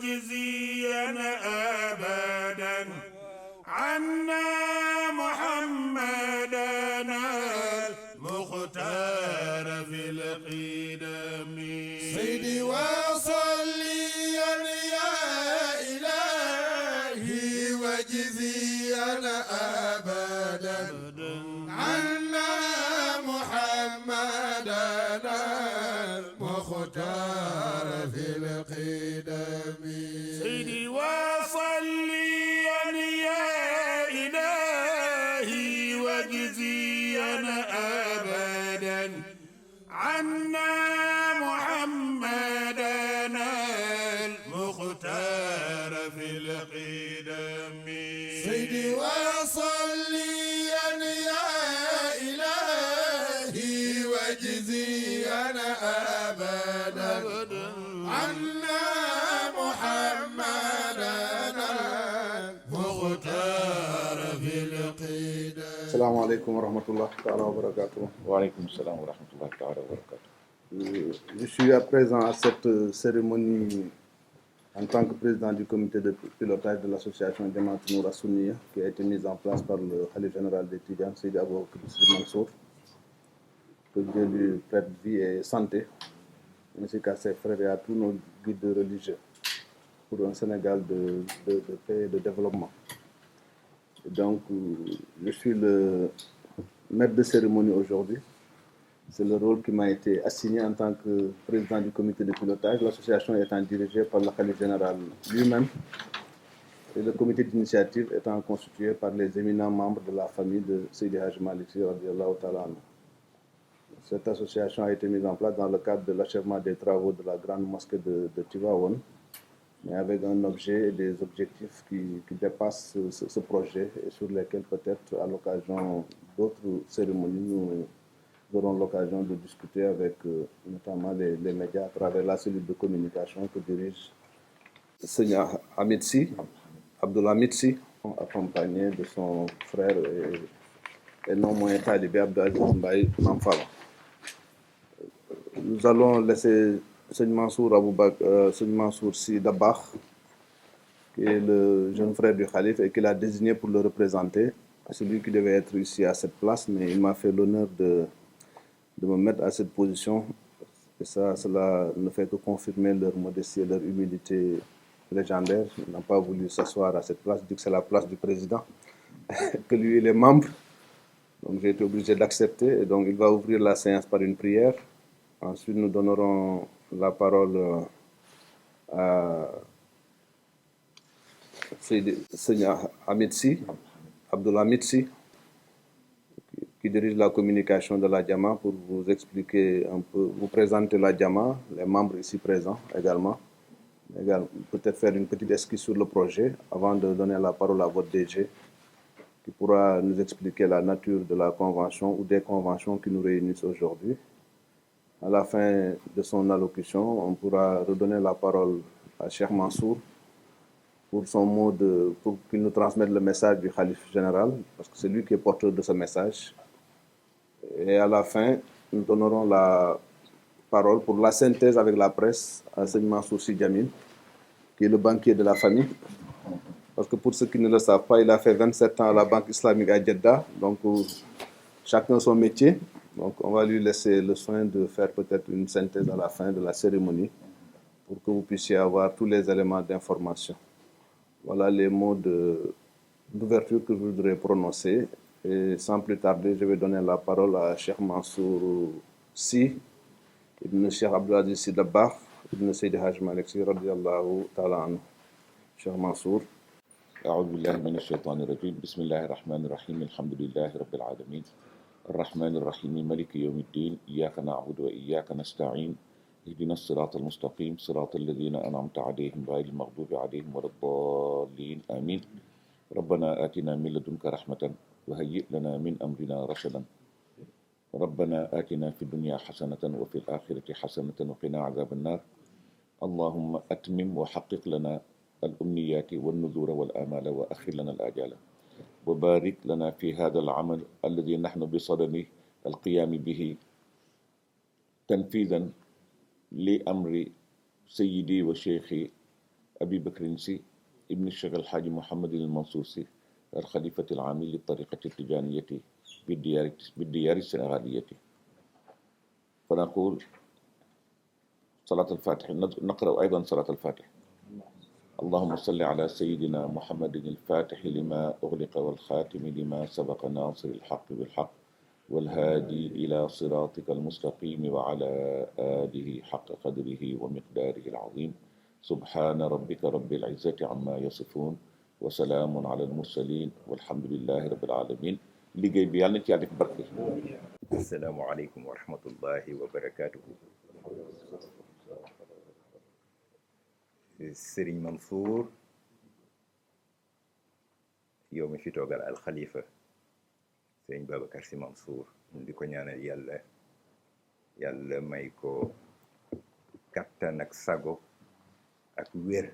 وجزيا أبدا عنا محمدنا المختار في القدم سيدي وصليا يا إلهي وجزيا أبدا عنا محمدنا المختار في القدم سيدي وصليا يا إلهي وجزيا أبدا عنا محمدنا المختار في القدم سيدي وصليا يا إلهي وجزيا أبدا عنا محمدنا المختار في القدم. السلام عليكم ورحمة الله تعالى وبركاته. Waalaikum salam wa rahmatullahi ta'ala wa barakatuh. Je suis à présent à cette cérémonie en tant que président du comité de pilotage de l'association Jamaat Noura Sunniya qui a été mise en place par le Khalife général des Tidjanes, Seydi Aboubakr Sy Mansour, que Dieu lui prête vie et santé, ainsi qu'à ses frères et à tous nos guides religieux pour un Sénégal de paix et de développement. Et donc, je suis le maître de cérémonie aujourd'hui. C'est le rôle qui m'a été assigné en tant que président du comité de pilotage, l'association étant dirigée par le Khalife général lui-même et le comité d'initiative étant constitué par les éminents membres de la famille de Seydi Hadji Malick Sy radiyallahu ta'ala anhu. Cette association a été mise en place dans le cadre de l'achèvement des travaux de la grande mosquée de Tivaouane, mais avec un objet et des objectifs qui dépassent ce projet et sur lesquels peut-être à l'occasion d'autres cérémonies nous aurons l'occasion de discuter avec notamment les médias à travers la cellule de communication que dirige Seigneur Hamid Sy, Abdoulhamid Sy, accompagné de son frère et non moins talibé Abdou Aziz Mbaye Mamfala. Nous allons laisser Seigneur Mansour Sy Dabakh, qui est le jeune frère du Khalife et qu'il a désigné pour le représenter. C'est lui qui devait être ici à cette place, mais il m'a fait l'honneur de me mettre à cette position. Et cela ne fait que confirmer leur modestie et leur humilité légendaire. Ils n'ont pas voulu s'asseoir à cette place, dit que c'est la place du président, que lui il est membre. Donc j'ai été obligé d'accepter. Et donc il va ouvrir la séance par une prière. Ensuite nous donnerons la parole à Seigneur Hamid Sy, Abdoulhamid Sy, qui dirige la communication de la Jama pour vous expliquer un peu, vous présenter la Jama, les membres ici présents également peut-être faire une petite esquisse sur le projet avant de donner la parole à votre DG qui pourra nous expliquer la nature de la convention ou des conventions qui nous réunissent aujourd'hui. À la fin de son allocution, on pourra redonner la parole à Cheikh Mansour pour son mot pour qu'il nous transmette le message du Khalife général, parce que c'est lui qui est porteur de ce message. Et à la fin, nous donnerons la parole pour la synthèse avec la presse à Seigneur Mansour Sy Djamil, qui est le banquier de la famille. Parce que pour ceux qui ne le savent pas, il a fait 27 ans à la Banque islamique à Jeddah, donc chacun son métier. Donc on va lui laisser le soin de faire peut-être une synthèse à la fin de la cérémonie pour que vous puissiez avoir tous les éléments d'information. Voilà les mots d'ouverture que je voudrais prononcer. Et sans plus tarder, je vais donner la parole à Cheikh Mansour Sy, Ibn Cheikh Abdou Aziz Sy Dabakh, Ibn Seydi Hadji Malick Sy radiyallahu ta'ala anhu. Cheikh Mansour. أعوذ بالله من الشيطان الرجيم. بسم الله الرحمن الرحيم. الحمد لله رب العالمين الرحمن الرحيم مالك يوم الدين. إياك نعبد وإياك نستعين. اهدنا الصراط المستقيم صراط الذين أنعمت عليهم غير المغضوب عليهم ولا الضالين آمين. ربنا آتنا من لدنك رحمة وهيئ لنا من أمرنا رشدا. ربنا آتنا في الدنيا حسنة وفي الآخرة حسنة وقنا عذاب النار. اللهم أتمم وحقق لنا الأمنيات والنذور والآمال وأخر لنا الآجال وبارك لنا في هذا العمل الذي نحن بصدد القيام به تنفيذا لأمر سيدي وشيخي أبي بكر سي ابن الشيخ الحاج محمد المنصور سي الخليفة العام للطريقة التجانية بالديار السنغالية. فنقول صلاة الفاتح، نقرأ أيضا صلاة الفاتح. اللهم صل على سيدنا محمد الفاتح لما أغلق والخاتم لما سبق ناصر الحق بالحق والهادي إلى صراطك المستقيم وعلى آله حق قدره ومقداره العظيم. سبحان ربك رب العزة عما يصفون وسلام على المرسلين والحمد لله رب العالمين. liggéey bi yàlla na ci yàlla def barke. asalaamaaleykum wa rahmatullahi wa barakaatuhu. Sëriñ Mansour, yow mi fi toogal alxalifa sëriñ Babacar Sy Mansour, di ko ñaanal yàlla may ko kattan ak sago ak wér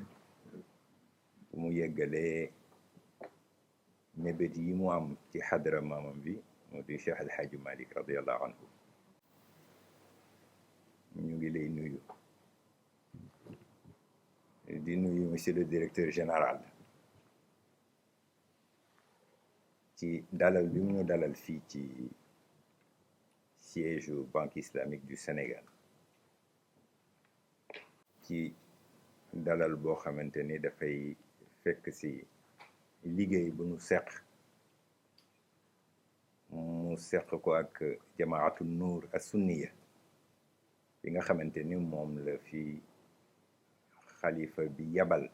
bu mu yeggalee mébét yi mu am ci xadara maamam bi mu di Cheikh El Hadj Malick radiallahu anhu. ñu ngi lay nuyu di nuyu monsieur le directeur général ci dalal bi mu ñu dalal fii ci siège Banque islamique du Sénégal, ci dalal boo xamante ni dafay fekk si liggéey bu nu seq mu seq ko ak jamaatu nuur as-sunniya bi nga xamante ni moom la fi xalifa bi yabal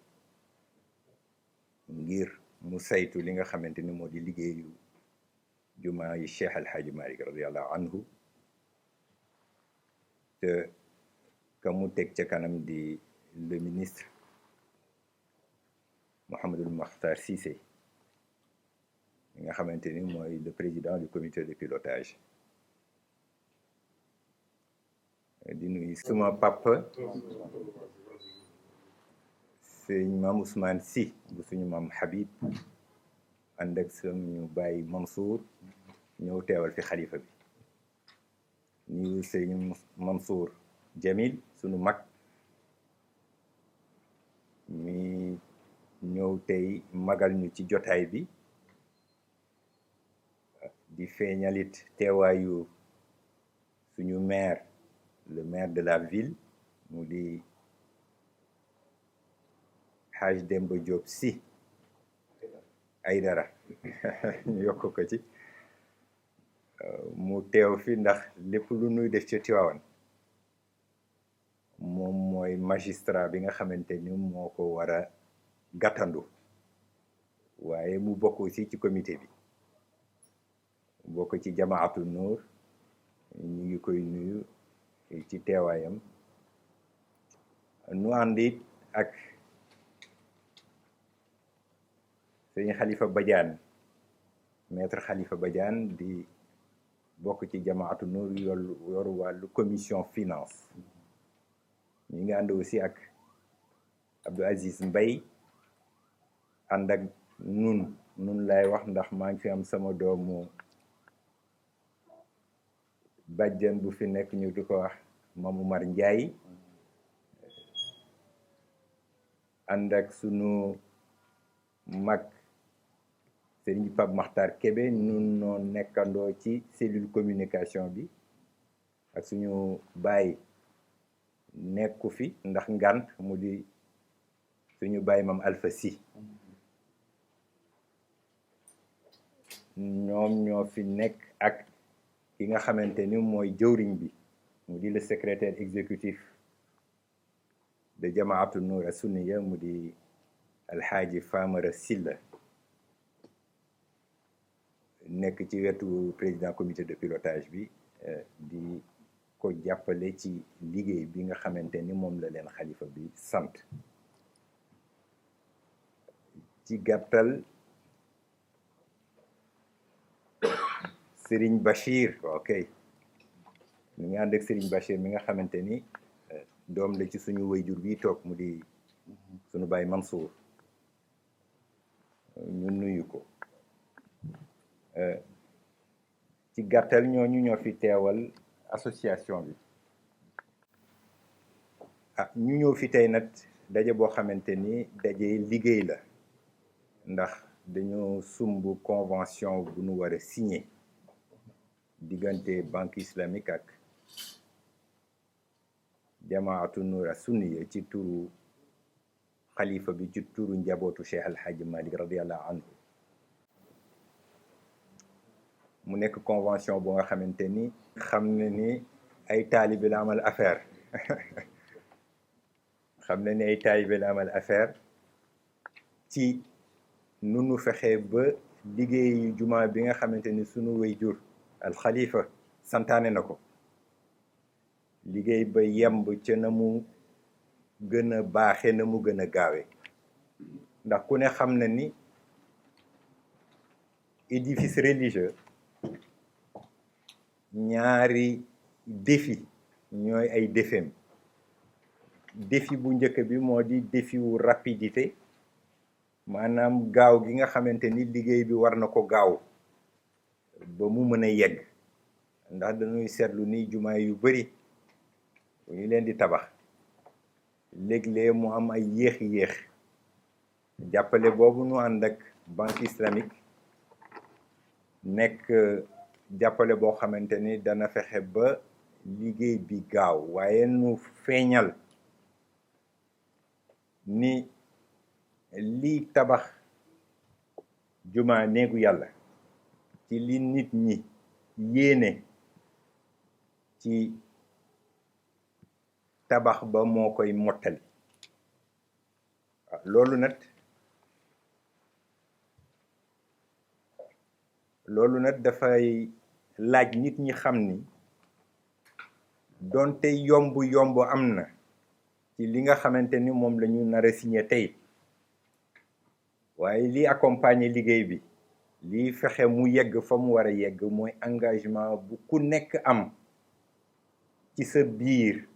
ngir mu saytu li nga xamante ni moo di liggéeyu jumaa yi Cheikh El Hadj Malick radiallahu anhu, te ka mu teg ca kanam di le ministre Mouhamadul Makhtar Cissé mi nga xamante ni mooy le président du comité de pilotage. di nuyu suma papa sëñ maam Ousmane Sy bu suñu maam Habib ànd ak suñu baay Mansour ñëw teewal fi xalifa bi. nuyu sëñ Mansour Jamil suñu mag mi ñëw tey magal ñu ci jotaay bi, di feeñalit teewaayu suñu maire, le maire de la ville mu di Haj Demba Diop Sy Aydara ñu yokk ko ci, mu teew fi ndax lépp lu nuy def ci Tiwaawan moom mooy magistrat bi nga xamante ni moo ko war a gàttandu, waaye mu bokk aussi ci comité bi, bokk ci jamaatu nuur. ñu ngi koy nuyu ci teewaayam. nu àndit ak sëñ Khalifa Badiane, maître Khalifa Badiane di bokk ci jamaatu nuur yor wàllu commission finance. ñu ngi ànd aussi ak Abdou Aziz Mbaye, ànd ak nun lay wax ndax maa ngi fi am sama doomu bàjjan bu fi nekk ñu di ko wax Mam Oumar Ndiaye, ànd ak sunu mag Serigne Pape Makhtar Kébé, nun noo nekkandoo ci cellule communication bi, ak suñu baay nekku fi ndax ngànt mu di suñu baay Mam Alpha Sy. ñoom ñoo fi nekk ak ki nga xamante ni mooy jëwriñ bi mu di le secrétaire exécutif de jamaatu Nour as-Sunniya mu di alxaaji Famara Silla, nekk ci wetu président comité de pilotage bi, di ko jàppale ci liggéey bi nga xamante ni moom la leen xalifa bi sant. ci gàttal Serigne Bachir, ok, ñu ngi ànd ak Serigne Bachir mi nga xamante ni doom la ci suñu wayjur bi toog mu di suñu baay Mansour, ñu nuyu ko. ci gàttal ñooñu ñoo fi teewal association bi. ñu ñëw fi tey nag daje boo xamante ni daje liggéey la ndax dañoo sumb convention bu nu war a signé diggante banque islamique ak jamaatu Nour as-Sunniya ci turu xalifa bi ci turu njabootu Cheikh El Hadj Malick radiallahu anhu mu nekk convention bu nga xamante ni xam na ni ay taalibe la amal affaire xam na ni ay taalibe la amal affaire ci nu nu fexe ba liggéeyu juma bi nga xamante ni sunu waajur al xalifa santaane na ko liggéey ba yemb ca na mu gën a baaxe na mu gën a gaawe ndax ku ne xam na ni édifice religieux ñaari défi ñooy ay défim défi bu njëkk bi moo di défi wu rapidité maanaam gaaw gi nga xamante ni liggéey bi war na ko gaaw ba mu mën a yegg ndax dañuy seetlu ni jumaa yu bari bu ñu leen di tabax léeg-léeg mu am ay yéex jàppale boobu nu ànd ak banque islamique nekk jàppale boo xamante ni dana fexe ba liggéey bi gaaw waaye nu feeñal ni lii tabax juma néegu yàlla ci li nit ñi yéene ci tabax ba moo koy mottali loolu nag dafay laaj nit ñi xam ni donte yomb am na ci li nga xamante ni moom la ñu nar a signé tey waaye lii accompagner liggéey bi lii fexe mu yegg fa mu war a yegg mooy engagement bu ku nekk am ci sa biir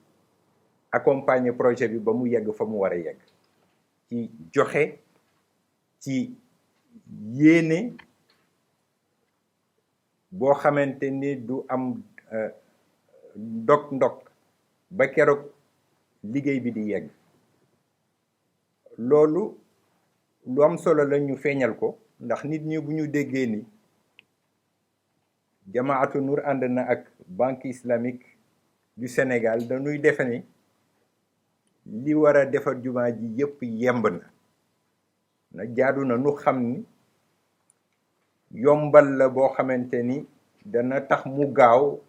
accompagner projet bi ba mu yegg fa mu war a yegg ci joxe ci yéene boo xamante ni du am ndok ba keroog liggéey bi di yegg loolu lu am solo la ñu feeñal ko ndax nit ñi bu ñu déggee ni jamaatu Nour ànd na ak banque islamique du Sénégal dañuy defe ni li war a defar jumaa ji yépp yemb na jaadu na nu xam ni yombal la boo xamante ni dana tax mu gaaw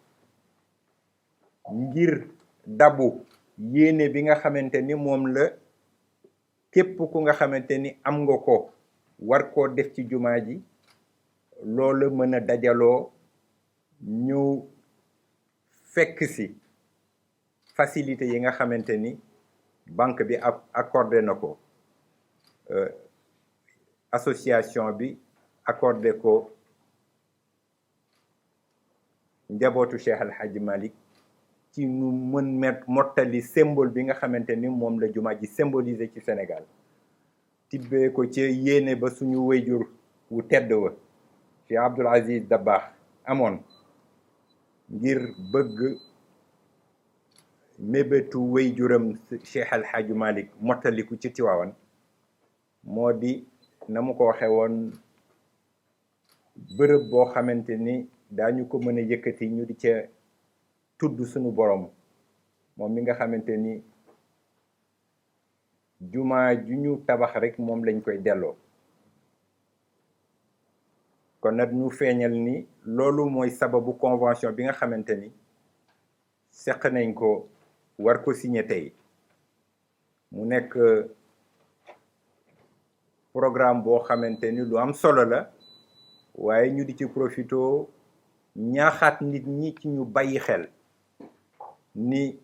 ngir dabu yéene bi nga xamante ni moom la képp ku nga xamante ni am nga ko war koo def ci jumaa ji loolu mën a dajaloo ñu fekk si facilité yi nga xamante ni banque bi accordé na ko association bi accordé ko njabootu Cheikh El Hadj Malick ci nu mën mottali symbole bi nga xamante ni moom la jumaa ji symboliser ci Sénégal tibbee ko ci yéene ba suñu wayjur wu tedd wa Cheikh Abdoul Aziz Dabakh amoon ngir bëgg mébétu wayjuram Cheikh El Hadj Malick mottaliku ci Tiwaawan moo di na mu ko waxee woon bërëb boo xamante ni daañu ko mën a yëkkati ñu di ca tudd suñu borom moom mi nga xamante ni jumaa ju ñu tabax rek moom lañ koy delloo kon nag ñu feeñal ni loolu mooy sababu convention bi nga xamante ni seq nañ ko war ko signé tey mu nekk programme boo xamante ni lu am solo la waaye ñu di ci profito ñaaxaat nit ñi ci ñu bàyyi xel ni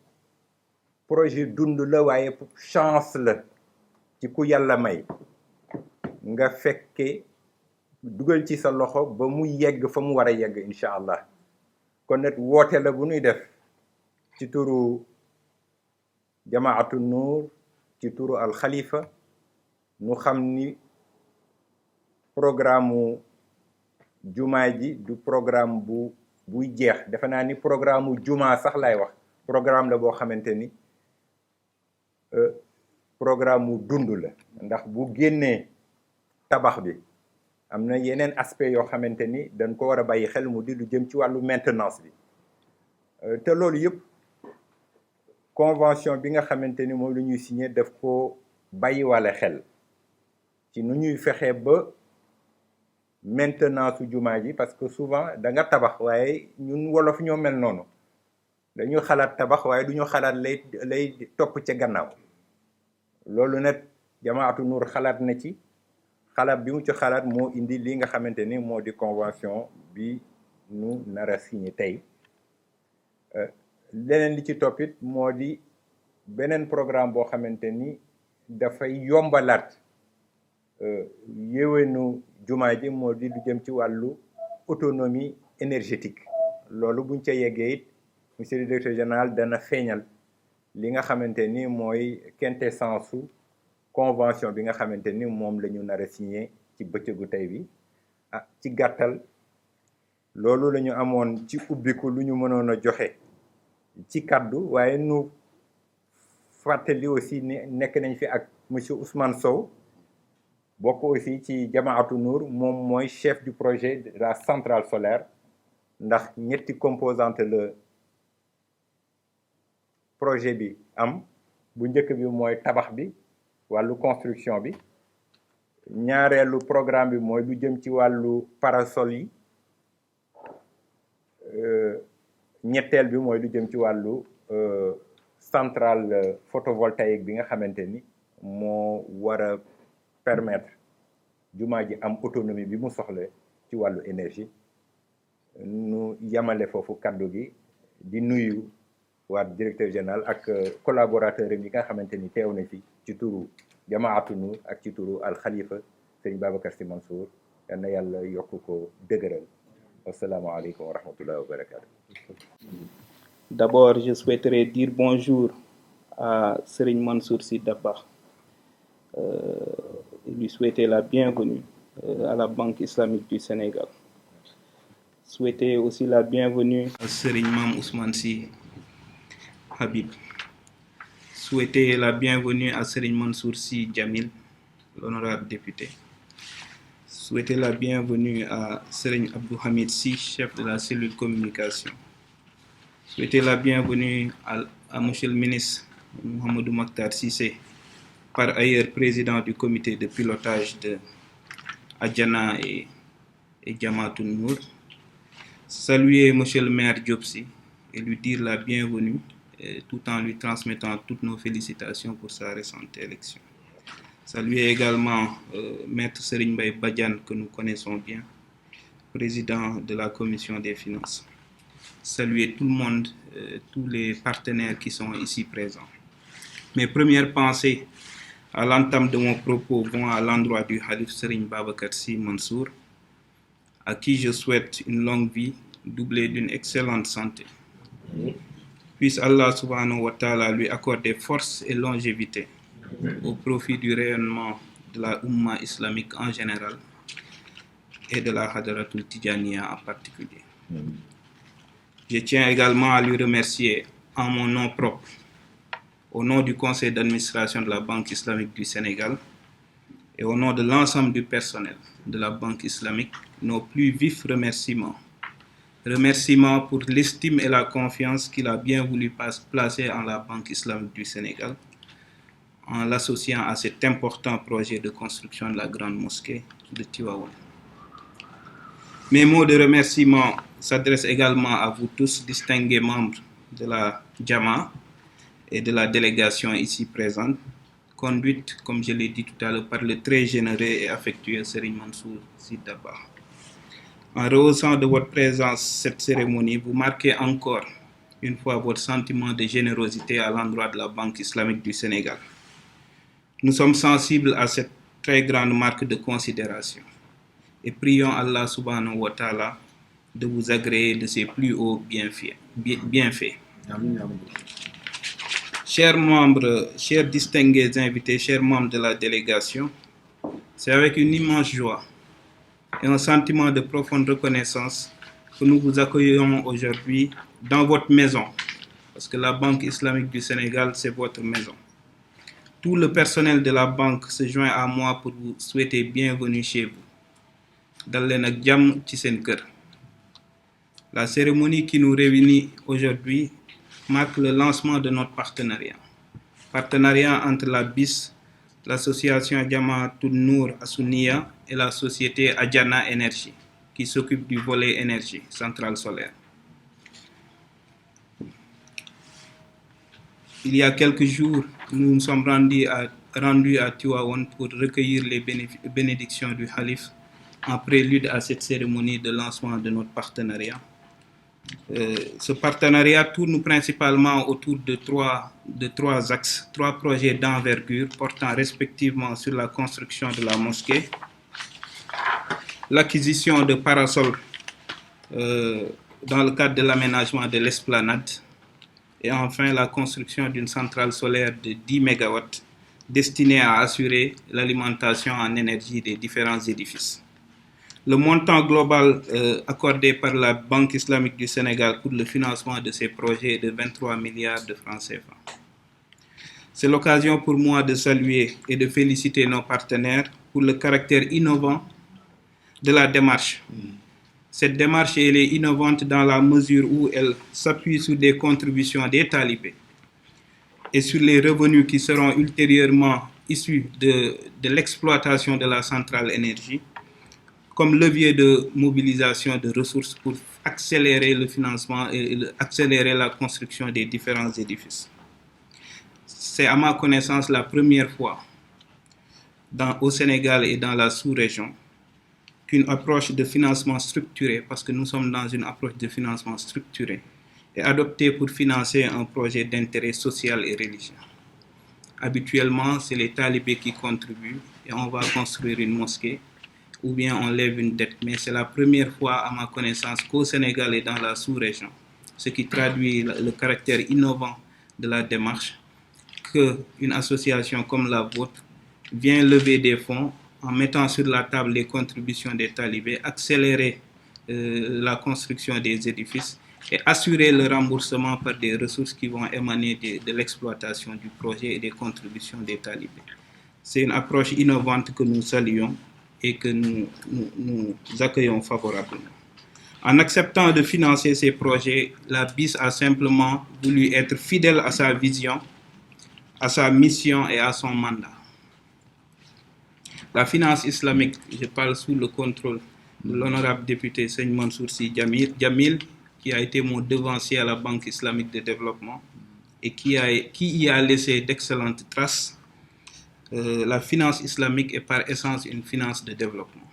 projet dund la waaye chance la ci ku yàlla may nga fekke dugal ci sa loxo ba mu yegg fa mu war a yegg incha allah kon nag woote la bu ñuy def ci turu jamaatu Nour ci turu al Khalifa nu xam ni programme jumaa ji du programme buy jeex defe naa ni programme jumaa sax lay wax programme la boo xamante ni programme mu dund la ndax bu génnee tabax bi am na yeneen aspect yoo xamante ni dañ ko war a bàyyi xel mu di lu jëm ci wàllu maintenance bi te loolu yëpp convention bi nga xamante ni moom lu ñuy signé daf ko bàyyiwale xel ci nu ñuy fexe ba maintenance su jumaa ji parce que souvent da nga tabax waaye ñun wolof ñoo mel noonu dañuy xalaat tabax waaye du ñu xalaat lay topp ca gannaaw loolu nag Jamaatu Nuur xalaat na ci xalaat bi mu ci xalaat moo indi li nga xamante ni moo di convention bi nu nar a signé tey leneen li ci toppit moo di beneen programme boo xamante ni dafay yombalaat yéwénu jumaa ji moo di lu jëm ci wàllu autonomie énergétique loolu buñ ca yeggee it monsieur le directeur général dana feeñal li nga xamante ni mooy quintessence su convention bi nga xamante ni moom la ñu nar a signé ci bëccëgu tey bi ci gàttal loolu la ñu amoon ci ubbiku lu ñu mënoon a joxe ci kaddu waaye nu fàttali aussi ni nekk nañ fi ak monsieur Ousmane Sow bokk aussi ci Jamaatu Nuur moom mooy chef du projet de la centrale solaire ndax ñetti composante la projet bi am bu njëkk bi mooy tabax bi wàllu construction bi ñaareelu programme bi mooy lu jëm ci wàllu parasol yi ñetteel bi mooy lu jëm ci wàllu centrale photovoltaïque bi nga xamante ni moo war a permettre jumaa ji am autonomie bi mu soxla ci wàllu énergie nu yamale foofu kaddu gi di nuyu waa directeur général ak collaborateur yi nga xamante ni teew na fi ci turu Jamaatu Nuur ak ci turu al Khalifa Serigne Babacar Sy Mansour yal na yàlla yokk ko dëgëral. Asalaamaaleykum wa rahmatullahi wa barakatuh. D'abord, je souhaiterais dire bonjour à Serigne Mansour Sy Dabakh et lui souhaiter la bienvenue à la Banque islamique du Sénégal. Souhaiter aussi la bienvenue à Serigne Mame Ousmane Sy Habib. Souhaiter la bienvenue à Serigne Mansour Sy Djamil, l'honorable député. Souhaiter la bienvenue à Serigne Abdou Hamid Sy, chef de la cellule communication. Souhaiter la bienvenue à Monsieur le ministre Mouhamadou Makhtar Cissé, par ailleurs président du comité de pilotage de Adjana et Jamaatu Nuur. Saluer Monsieur le maire Diop Sy et lui dire la bienvenue, tout en lui transmettant toutes nos félicitations pour sa récente élection. Saluer également Maître Serigne Mbaye Badiane, que nous connaissons bien, président de la commission des finances. Saluer tout le monde, tous les partenaires qui sont ici présents. Mes premières pensées à l'entame de mon propos vont à l'endroit du Khalif Serigne Babacar Sy Mansour, à qui je souhaite une longue vie doublée d'une excellente santé. Puisse Allah subhanahu wa ta'ala lui accorder force et longévité au profit du rayonnement de la Oumma islamique en général et de la Hadratul Tijaniya en particulier. Je tiens également à lui remercier en mon nom propre, au nom du conseil d'administration de la Banque islamique du Sénégal et au nom de l'ensemble du personnel de la Banque islamique, nos plus vifs remerciements. Remerciements pour l'estime et la confiance qu'il a bien voulu placer en la Banque islamique du Sénégal, en l'associant à cet important projet de construction de la grande mosquée de Tivaouane. Mes mots de remerciement s'adressent également à vous tous, distingués membres de la Jama et de la délégation ici présente, conduite, comme je l'ai dit tout à l'heure, par le très généreux et affectueux Serigne Mansour Sy Dabakh. En rehaussant de votre présence cette cérémonie, vous marquez encore une fois votre sentiment de générosité à l'endroit de la Banque islamique du Sénégal. Nous sommes sensibles à cette très grande marque de considération et prions Allah subhanahu wa ta'ala de vous agréer de ses plus hauts bienfaits. Chers membres, chers distingués invités, chers membres de la délégation, c'est avec une immense joie et un sentiment de profonde reconnaissance que nous vous accueillons aujourd'hui dans votre maison, parce que la Banque islamique du Sénégal, c'est votre maison. Tout le personnel de la banque se joint à moi pour vous souhaiter bienvenue chez vous. Dal leen ak jàmm ci seen kër. La cérémonie qui nous réunit aujourd'hui marque le lancement de notre partenariat. Partenariat entre la BIS, l'association Jama'atun Nour Assouniya et la société Adjana Energy, qui s'occupe du volet énergie, centrale solaire. Il y a quelques jours, nous nous sommes rendus à Tivaouane pour recueillir les bénédictions du Khalif en prélude à cette cérémonie de lancement de notre partenariat. Ce partenariat tourne principalement autour de trois axes, 3 projets d'envergure portant respectivement sur la construction de la mosquée, l'acquisition de parasols dans le cadre de l'aménagement de l'esplanade et enfin la construction d'une centrale solaire de 10 MW destinée à assurer l'alimentation en énergie des différents édifices. Le montant global accordé par la Banque islamique du Sénégal pour le financement de ces projets est de 23 milliards de francs CFA. C'est l'occasion pour moi de saluer et de féliciter nos partenaires pour le caractère innovant de la démarche. Cette démarche elle est innovante dans la mesure où elle s'appuie sur des contributions des talibés et sur les revenus qui seront ultérieurement issus de l'exploitation de la centrale énergie comme levier de mobilisation de ressources pour accélérer le financement et accélérer la construction des différents édifices. C'est à ma connaissance la première fois au Sénégal et dans la sous-région qu'une approche de financement structuré, parce que nous sommes dans une approche de financement structuré, est adoptée pour financer un projet d'intérêt social et religieux. Habituellement, c'est les talibés qui contribuent et on va construire une mosquée ou bien on lève une dette. Mais c'est la première fois à ma connaissance qu'au Sénégal et dans la sous-région, ce qui traduit le caractère innovant de la démarche, qu'une association comme la vôtre vient lever des fonds en mettant sur la table les contributions des talibés, accélérer la construction des édifices et assurer le remboursement par des ressources qui vont émaner de l'exploitation du projet et des contributions des talibés. C'est une approche innovante que nous saluons et que nous accueillons favorablement. En acceptant de financer ces projets, la BIS a simplement voulu être fidèle à sa vision, à sa mission et à son mandat. La finance islamique, je parle sous le contrôle de l'honorable député Seigne Mansour Sy Djamil, qui a été mon devancier à la Banque islamique de développement et qui y a laissé d'excellentes traces. La finance islamique est par essence une finance de développement,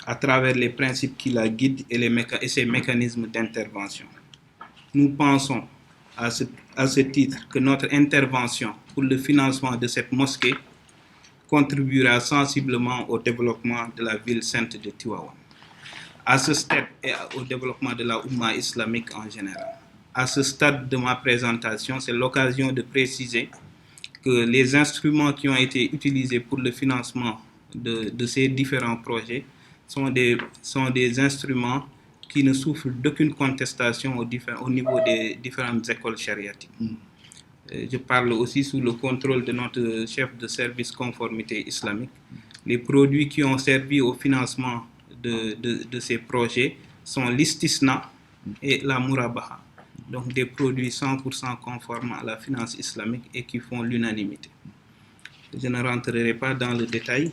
à travers les principes qui la guident et ses mécanismes d'intervention. Nous pensons à ce titre que notre intervention pour le financement de cette mosquée contribuera sensiblement au développement de la ville sainte de Tivaouane, à ce stade et au développement de la Oumma islamique en général. À ce stade de ma présentation, c'est l'occasion de préciser que les instruments qui ont été utilisés pour le financement de ces différents projets sont des instruments qui ne souffrent d'aucune contestation au niveau des différentes écoles chariatiques. Je parle aussi sous le contrôle de notre chef de service conformité islamique. Les produits qui ont servi au financement de ces projets sont l'istisna et la murabaha, donc des produits 100% conformes à la finance islamique et qui font l'unanimité. Je ne rentrerai pas dans le détail,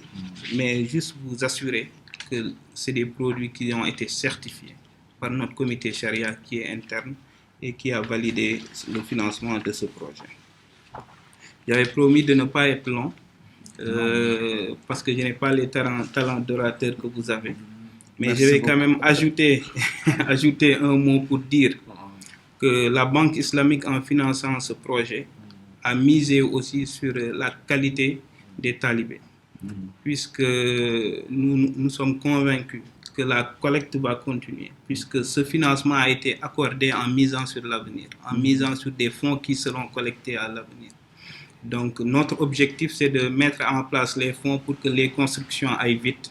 mais juste vous assurer que c'est des produits qui ont été certifiés par notre comité charia qui est interne et qui a validé le financement de ce projet. J'avais promis de ne pas être long, parce que je n'ai pas les talents d'orateur que vous avez. Mais merci je vais beaucoup. Quand même ajouter un mot pour dire que la Banque islamique, en finançant ce projet, a misé aussi sur la qualité des talibés, puisque nous sommes convaincus que la collecte va continuer, puisque ce financement a été accordé en misant sur l'avenir, en misant sur des fonds qui seront collectés à l'avenir. Donc notre objectif, c'est de mettre en place les fonds pour que les constructions aillent vite,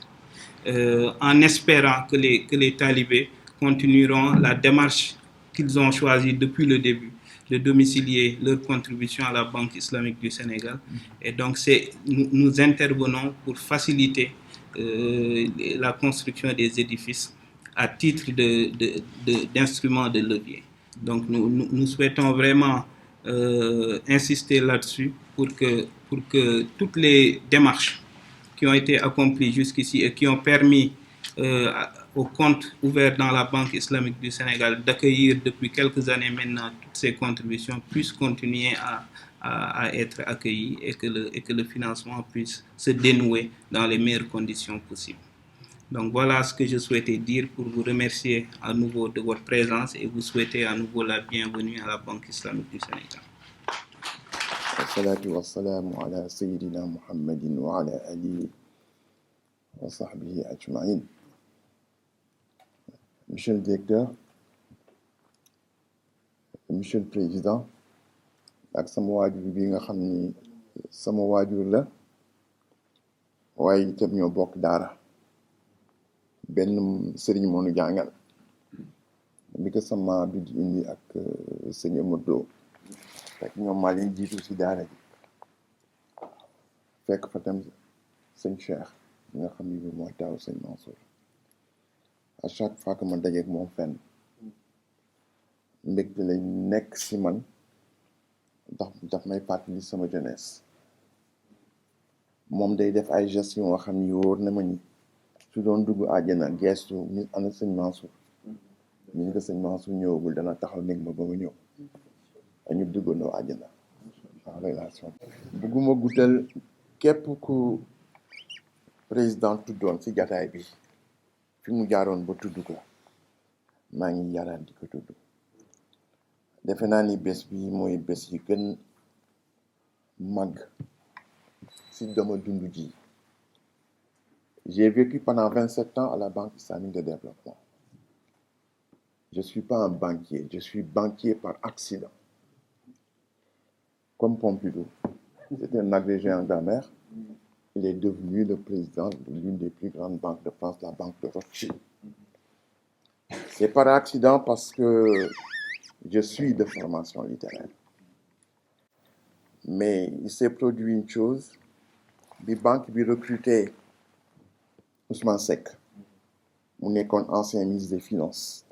en espérant que les talibés continueront la démarche qu'ils ont choisie depuis le début, de domicilier leur contribution à la Banque islamique du Sénégal. Et donc, nous intervenons pour faciliter la construction des édifices à titre d'instrument de levier. Donc, nous souhaitons vraiment insister là-dessus pour que toutes les démarches qui ont été accomplies jusqu'ici et qui ont permis aux comptes ouverts dans la Banque islamique du Sénégal d'accueillir depuis quelques années maintenant toutes ces contributions puissent continuer à être accueillies et que le financement puisse se dénouer dans les meilleures conditions possibles. Donc voilà ce que je souhaitais dire pour vous remercier à nouveau de votre présence et vous souhaiter à nouveau la bienvenue à la Banque islamique du Sénégal. Wassalatu wassalamu ala sayyidina Muhammadin wa ala alihi wa sahbihi ajma'in. Monsieur le directeur, monsieur le président, ak sama waajur bi nga xam ni sama waajur la waaye itam ñoo bokk daara benn sëriñ moo nu jàngal bi ko sama bi di indi ak sëñ Amadou fekk ñoom maa leen jiitu si daara ji fekk fa tam sëñ Cheikh bi nga xam ni bi mooy taaw sëñ Mansour à chaque fois que ma dajeeg moom fenn mbégte lay nekk si man daf may fàttali sama jeunesse moom day def ay gestes yoo xam ni wóor na ma ni su doon dugg àjjana gestu ni ana sëñ Mansour ñu ko sëñ Mansour ñëwagul dana taxaw néeg ma ba ma ñëw dañu duggandoo àjjana en relation bugguma guddal képp ku président tuddoon ci jataay bi fi mu jaaroon ba tudd ko maa ngi yaaraat di ko tudd defe naa ni bés bi mooy bés yi gën màgg ci dama dund ji. J'ai vécu pendant 27 ans à la Banque islamique de développement. Je ne suis pas un banquier, je suis banquier par accident. Comme Pompidou, c'était un agrégé en grammaire. Il est devenu le président de l'une des plus grandes banques de France, la Banque de Rothschild. C'est par accident parce que je suis de formation littéraire. Mais il s'est produit une chose, les banques lui recrutaient Ousmane Seck, mu nekkoon ancien ministre des Finances,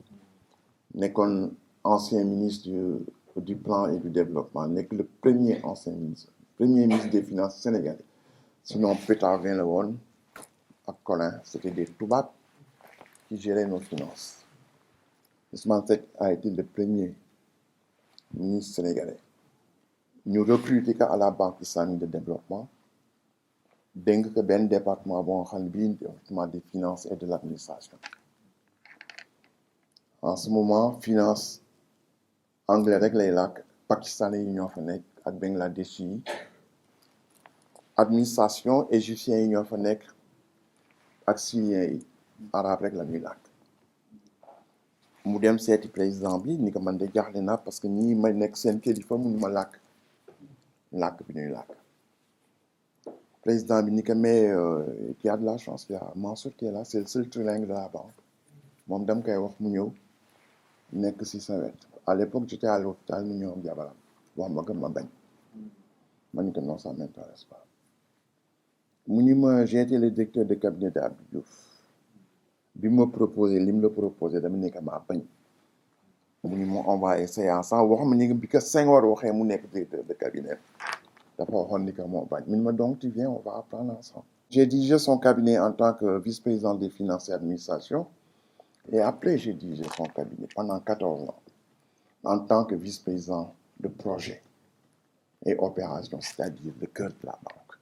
nekkoon ancien ministre du Plan et du Développement, nekk le premier ministre des Finances sénégalais. Sinon Pétavin la woon ak Collin, c'était des tubaab qui géraient nos finances. Ousmane Seck a été le premier ministre sénégalais. Ñu recruté ko à la Banque islamique de développement. dénk ko benn département boo xam ne bii département des finances et de l'administration. En ce moment finance anglais rek lay làkk pakistanais yi ñoo fa nekk ak bangladesh yi administration égyptien yi ñoo fa nekk ak syrien yi arabe rek la ñuy làkk. mu dem seeti président bi ni ko man de jaaxle naa parce que ñii may nekk seen kilifa mënu ma làkk bi ñuy làkk. Président bi ni que mais qui a de la chance, il y a Mansour qui est là, c'est le seul trilingue de la banque. Moom dam koy wax mu ñëw nekk si sa wet. À l'époque j'étais à l'hôpital mu ñëw ak jabaram wax ma ko ma bañ ma ni que non ça m'intéresse pas. mu ni ma j'ai été le directeur de cabinet de Abdou Diouf bi ma proposé li mu la proposé dama ni que maa bañ mu ni ma envoyé séance sans wax ma ni bi que Senghor waxee mu nekk directeur de cabinet. Donc tu viens, on va apprendre ensemble. J'ai dirigé son cabinet en tant que vice-président des finances et administration. Et après, j'ai dirigé son cabinet pendant 14 ans en tant que vice-président de projet et opération, c'est-à-dire le cœur de la banque.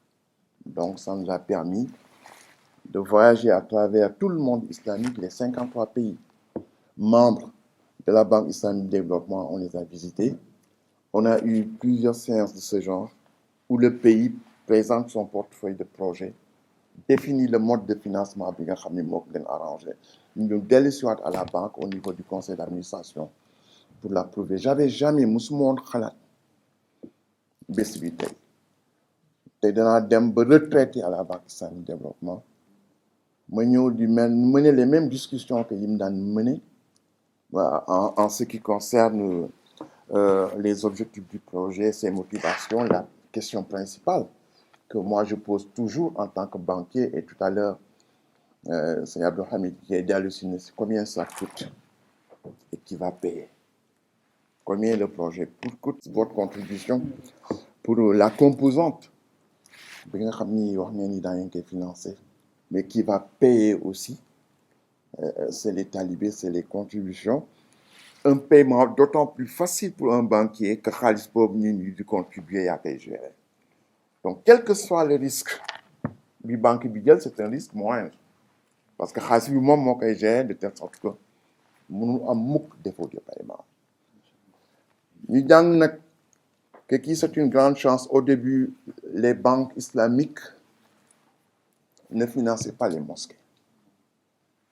Donc ça nous a permis de voyager à travers tout le monde islamique, les 53 pays membres de la Banque islamique de développement, on les a visités. On a eu plusieurs séances de ce genre où le pays présente son portefeuille de projet, définit le mode de financement bi nga xam ne moo ko gën arrangé. Ñu dellu si waat à la banque au niveau du conseil d'administration pour l'approuver. J'avais jamais musuma woon xalaat bés bi tey danaa dem ba retraité à la Banque islamique de développement ma ñëw di mener les mêmes discussions que yi mu daan mener en ce qui concerne les objectifs du projet, ses motivations, la question principale que moi je pose toujours en tant que banquier, et tout à l'heure, c'est Abdelhamid qui a aidé à halluciner, c'est combien ça coûte et qui va payer. Combien le projet coûte votre contribution pour la composante financée, mais qui va payer aussi, c'est les talibés, c'est les contributions. Un paiement d'autant plus facile pour un banquier que Khalis Bob du contribuer à gérer. Donc, quel que soit le risque du banque bidel, c'est un risque moindre. Parce que Khalis Bob moi gère de telle sorte que nous avons beaucoup de défauts de paiement. Nous disons que c'est une grande chance. Au début, les banques islamiques ne finançaient pas les mosquées.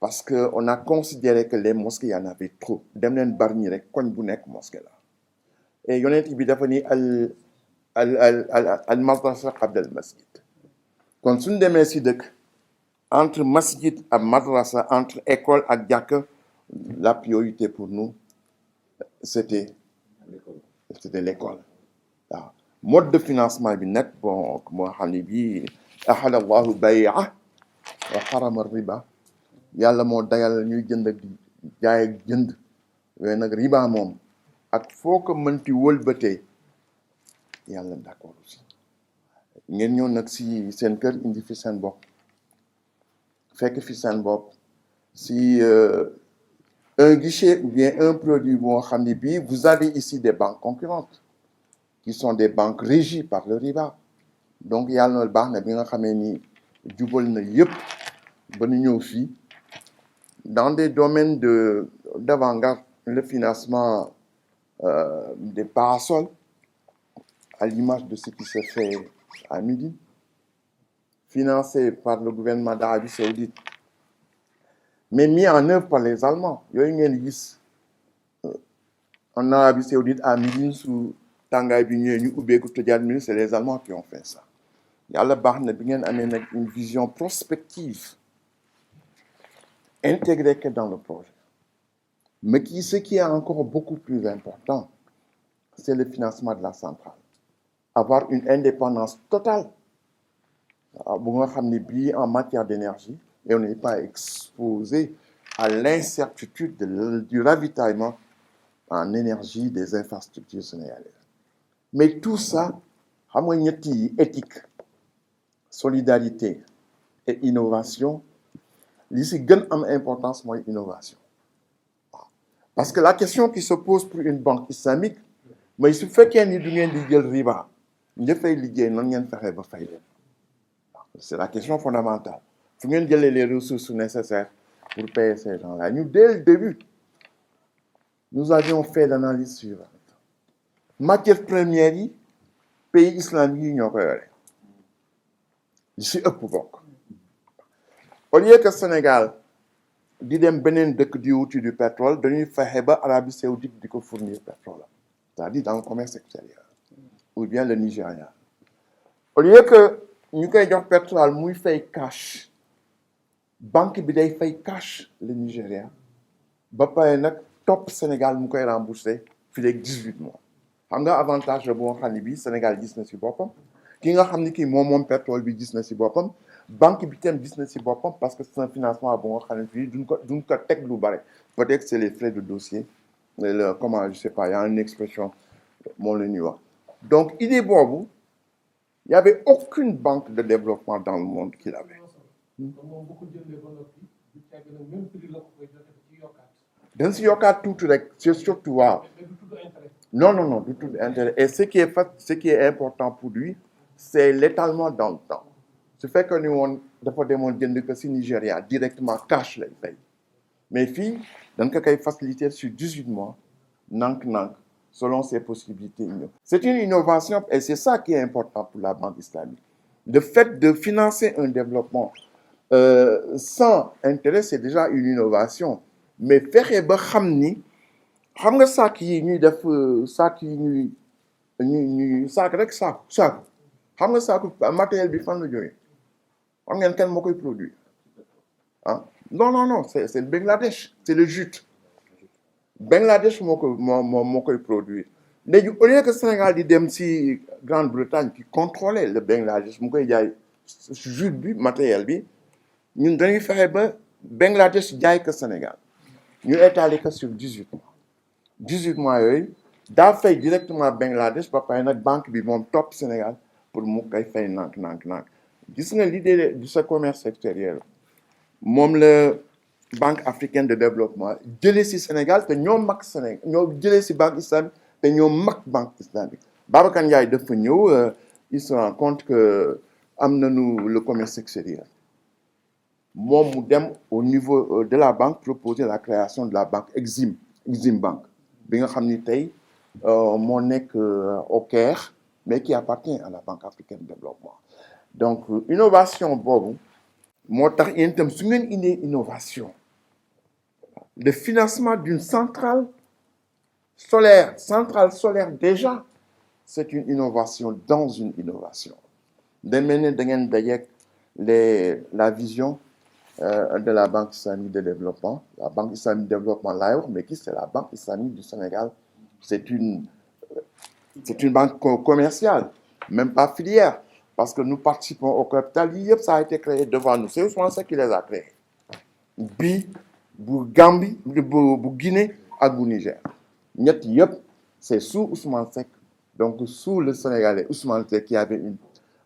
Parce qu'on a considéré que les mosquées, il y en avait trop. Dem len barni rek koñ bu nek mosquée la. Et yonent bi dafa ni al madrasa qabla al masjid. Kon suñ démé ci dëkk entre masjid et madrasa, entre école et jàkka, la priorité pour nous c'était l'école. waaw mode de financement bi nag bon moo xam ne bii ahal allahu bay'a wa harama riba yàlla moo dagal ñuy jënd ak jaay ak jënd waaye nag riba moom ak foo ko mënti wëlbatee yàlla d'accord aussi ngeen ñëw nag si seen kër indi fi seen bopp fekk fi seen bopp si un guichet ou bien un produit boo xam ne bii vous avez ici des banques concurrentes qui sont des banques régies par le riba. Donc, il y a le banque qui est dans des domaines d'avant-garde, le financement des parasols, à l'image de ce qui se fait à Médine, financé par le gouvernement d'Arabie Saoudite, mais mis en œuvre par les Allemands. Il y a une liste en Arabie Saoudite à Médine sous Tangay c'est les Allemands qui ont fait ça. Il y a une vision prospective intégrée que dans le projet. Mais ce qui est encore beaucoup plus important, c'est le financement de la centrale. Avoir une indépendance totale en matière d'énergie et on n'est pas exposé à l'incertitude du ravitaillement en énergie des infrastructures sénégalaises. Mais tout ça, éthique, solidarité et innovation, ici, gagne en importance, moi, innovation. Parce que la question qui se pose pour une banque islamique, mais il suffit qu'il y ait une riba, c'est la question fondamentale. Il faut que les ressources nécessaires pour payer ces gens-là. Nous, dès le début, nous avions fait l'analyse suivante. Matière première, pays islamique, nous avons ici, au lieu que le Sénégal, di dem benen dëkk di wuti du pétrole, dañuy fexe ba Arabie Saoudite di ko fournir pétrole. C'est-à-dire dans le commerce extérieur. Ou bien le Nigeria. Au lieu que ñu koy jox pétrole muy fay cash, banque bi day fay cash le Nigeria. Ba pare nag top Sénégal mu koy rembourser fi léegi 18 mois. Xam nga avantage boo xam ne bii Sénégal gis na si boppam ki nga xam ne kii moom pétrole bi gis na si boppam banque bi tam gis na si boppam parce que c'est un financement bon xam ne fii duñ ko teg lu bare. Peut-être que c'est les frais de dossier comment je sais pas, il y a une expression moom la ñuy wax. Donc idée boobu il n'y avait aucune banque de développement dans le monde qui l'avait. dañ si yokkaat tuuti rek c'est surtout waaw. Non, du tout intérêt. Et ce qui est important pour lui, c'est l'étalement dans le temps. Ce fait que nous avons demandé que si Nigeria directement cash les pays. Mais filles, donc il y a une facilité sur 18 mois, selon ses possibilités. C'est une innovation et c'est ça qui est important pour la banque islamique. Le fait de financer un développement sans intérêt, c'est déjà une innovation. Mais faire et xam nga sac yi ñuy def sac yi ñuy sac rek sac xam nga sac matériel bi fan la jógee xam ngeen kenn moo koy produire ah non c'est le Bangladesh, c'est le jute. Bangladesh moo koy produire léegi au lieu que Sénégal di dem si Grande-Bretagne qui contrôlait le Bangladesh mu koy jaay jus bi matériel bi ñun dañuy fexe ba Bangladesh jaay ko Sénégal ñu étaler ko sur 18 mois yooyu daa fay directement Bangladesh ba pare nag banque bi moom topp Sénégal pour mu koy fay nànk gis nga l'idée de ce commerce extérieur moom la Banque africaine de développement jëlee si Sénégal te ñoo mag Sénégal ñoo jëlee si banque islamique te ñoo mag banque islamique Babacar Ndiaye dafa ñëw il se rend compte que am nañu le commerce extérieur moom mu dem au niveau de la banque proposer la création de la banque Exim Bank bi nga xam ni tey moo nekk au Caire mais qui appartient à la Banque africaine de développement donc innovation boobu moo tax yéen itam su ngeen indee innovation le financement d'une centrale solaire déjà c'est une innovation dans une innovation da mel ne da ngeen dajeek la vision de la Banque islamique de développement la Banque islamique de développement laay wax mais qui c'est la Banque islamique du Sénégal c'est une banque commerciale même pas filière parce que nous participons au capital yi yëpp ça a été créé devant nous c'est Ousmane Seck qui les a créés bii bu Gambie bu Guinée ak bu Niger ñett yëpp c'est sous Ousmane Seck donc sous le Sénégalais Ousmane Seck qui avait une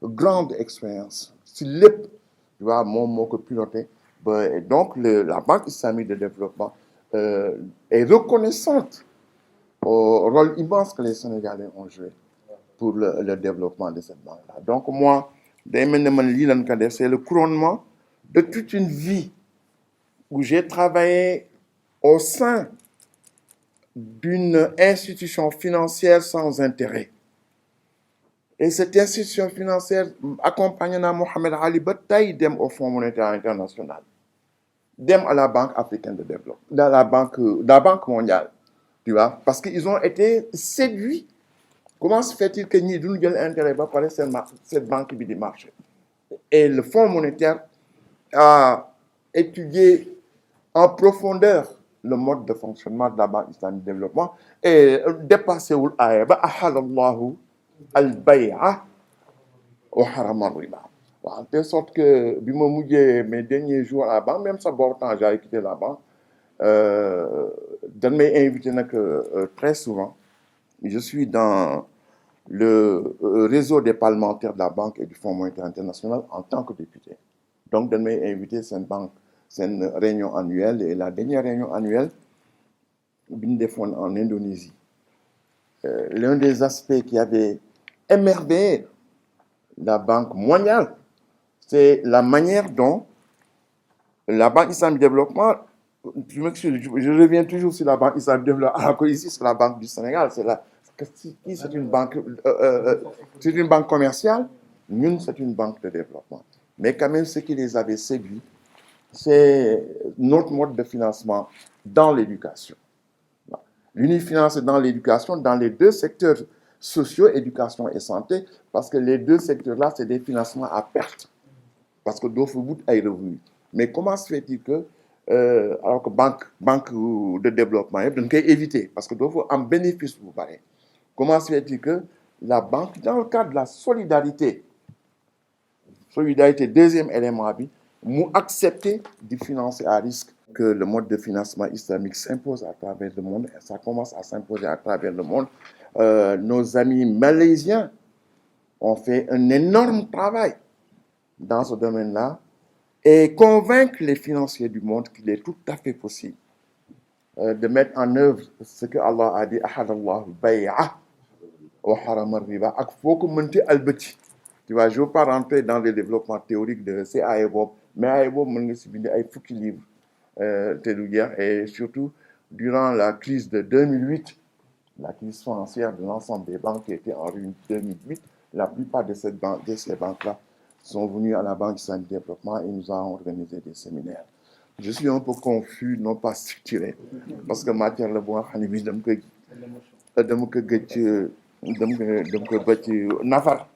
grande expérience si lépp tu vois moom moo ko piloté ba donc la Banque islamique de développement est reconnaissante au rôle immense que les Sénégalais ont joué pour le développement de cette banque-là donc moi day mel ne man lii lan ko def c'est le couronnement de toute une vie où j'ai travaillé au sein d'une institution financière sans intérêt et cette institution financière accompagne na Mohamed Ali ba tey dem au Fonds monétaire international dem à la Banque africaine de développement dans la banque mondiale tu vois parce que ils ont été séduits comment se fait-il que ñii duñu jël intérêt ba pare cette banque bi di marché et le Fonds monétaire a étudié en profondeur le mode de fonctionnement de la Banque islamique de développement et dépassé wul aaya ba ahalallahu al bay'a wa harama riba waaw de sorte que bi ma mujjee mes derniers jours à la banque même ça boobu temps j'ai quitté la banque dañ may invité nag très souvent je suis dans le réseau des parlementaires de la banque et du Fonds monétaire international en tant que député donc dañ may invité seen banque seen réunion annuelle et la dernière réunion annuelle bi ñu defoon en Indonésie l'un des aspects qui avait émerveillé la Banque mondiale c'est la manière dont la Banque islamique de développement je m'excuse je reviens toujours sur la Banque islamique de développement alors que ici c'est la Banque du Sénégal c'est une banque commerciale ñun c'est une banque de développement mais quand même ce qui les avait séduits c'est notre mode de financement dans l'éducation l'Uni finance dans l'éducation dans les deux secteurs sociaux éducation et santé parce que les deux secteurs là c'est des financements à perte parce que doo fa wut ay revenus mais comment se fait-il que alors que banque de développement yëpp dañ koy éviter parce que doo fa am bénéfice bu bare comment se fait-il que la banque dans le cadre de la solidarité deuxième élément bi mu accepter de financer à risque que le mode de financement islamique s'impose à travers le monde et ça commence à s'imposer à travers le monde nos amis malaisiens ont fait un énorme travail dans ce domaine-là et convaincre les financiers du monde qu'il est tout à fait possible de mettre en œuvre ce que Allah a dit ahadallahu bay'a wa harama riba ak foo ko mënti albati tu vois je veux pas rentrer dans le développement théorique de ces aaya boobu mais aaya boobu mën nga si bind ay fukki livres te du jeex et surtout durant la crise de 2008 la crise financière de l'ensemble des banques qui étaient en ruine 2008 la plupart de ces banques-là sont venus à la Banque islamique de développement et nous avons organisé des séminaires je suis un peu confus non pas structuré parce que matière la bu nga xam ne bi dama ko bëcc nafar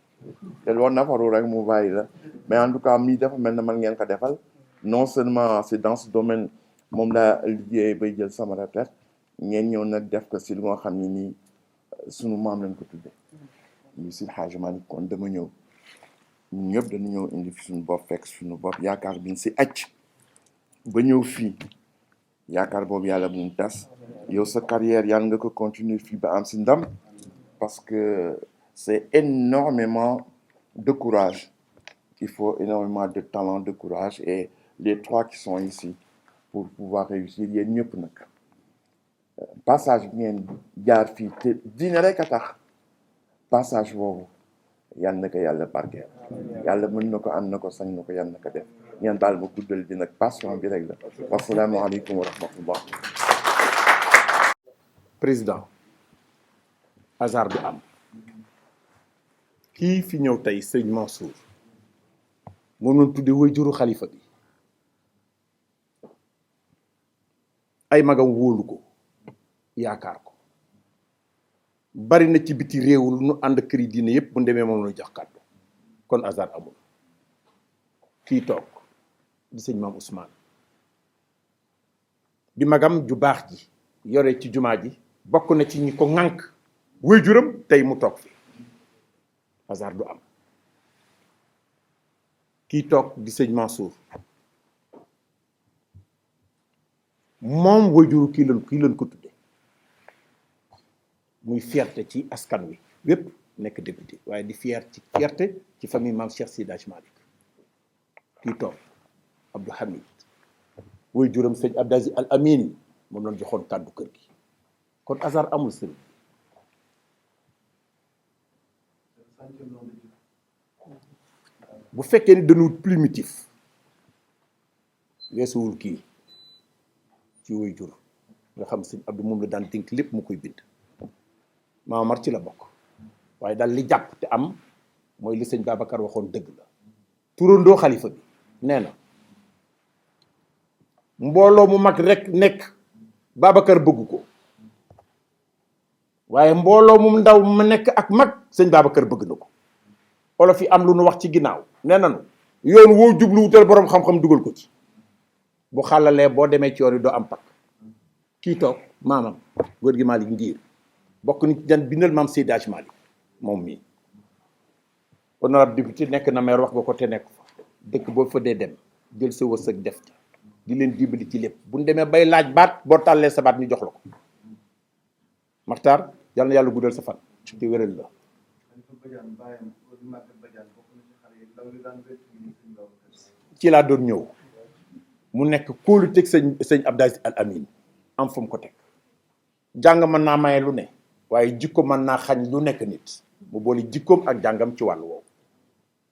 te loolu nafaru rek mu bàyyi la mais en tout cas mii dafa mel na man ngeen ko defal non seulement c'est dans ce domaine moom laa liggéey bay jël sama retraite ngeen ñëw nag def ko si lu nga xam ne nii sunu maam lañ ko tudde muy Seydi Hadji Malick. kon dama ñëw ñun ñëpp dañu ñëw indi fi suñu bopp fekk suñu bopp yaakaar biñ si acc ba ñëw fii yaakaar boobu yàlla bu mu tas yow sa carrière yàlla nga ko continuer fii ba am si ndam parce que c'est énormément de courage. Il faut énormément de talent, de courage et les trois qui sont ici pour pouvoir réussir yéen ñëpp nag passage bi ngeen jaar fii te dina rek a tax passage boobu yal na ko yàlla barkeel yàlla mën na ko am na ko sañ na ko yal na ko def ngeen daal ma guddal bi nag passion bi rek la wasalaamu aleykum wa rahmatullah. président hasard du am kii fi ñëw tey sëñ Mansour moom lañ tudde waajuru xalifa bi ay magam wóolu ko yaakaar ko bari na ci biti réew lu nu ànd këri diine yépp bu demee moom la jox kàddu kon hasard amul. kii toog di sëñ maam Ousmane di magam ju baax ji yore ci jumaa ji bokk na ci ñi ko ŋànk waajuram tey mu toog fi hasard du am. kii toog di sëñ Mansour moom waajuru kii lañ ko tudde muy fierté ci askan wi wépp nekk député waaye di fierté ci famille maam Cheikh Seydi Hadji Malick. kii toog Abdou Hamid waajuram sëñ Abdou Aziz Al Amin moom lañ joxoon kàddu kër gi kon hasard amul sëñ. bu fekkee ni dañu primitif weesuwul kii ci waajur nga xam sëñ Abdou moom la daan dénk lépp mu koy bind Maamar ci la bokk waaye daal li jàpp te am mooy li sëñ Babacar waxoon dëgg la turandoo xalifa bi nee na mbooloo mu mag rek nekk Babacar bëgg ko waaye mbooloo mu ndaw ma nekk ak mag sëñ Babacar bëgg na ko olof yi am lu nu wax ci ginnaaw nee nanu yoon woo jublu wutal boroom xam-xam dugal ko ci bu xàllalee boo demee ci yoon yi doo am pakk. kii toog maamam góor gi Malick Ndiir bokk ni ci jan bindal maam Seydi Hadji Malick moom mii honorable député nekk na maire wax nga ko te nekk fa dëkk boo fa dee dem jël sa wërsëg def ca di leen dimbali ci lépp bu ñu demee bay laaj baat boo tàllee sa baat ñu jox la ko Maxtaar yal na yàlla guddal sa fan te wéral la. ci laa doon ñëw mu nekk kóolu teg sëñ Abdou Aziz Al Amin am fu mu ko teg jàng mën naa maye lu ne waaye jikko mën naa xañ lu nekk nit mu boole jikkoom ak jàngam ci wàllu woowu.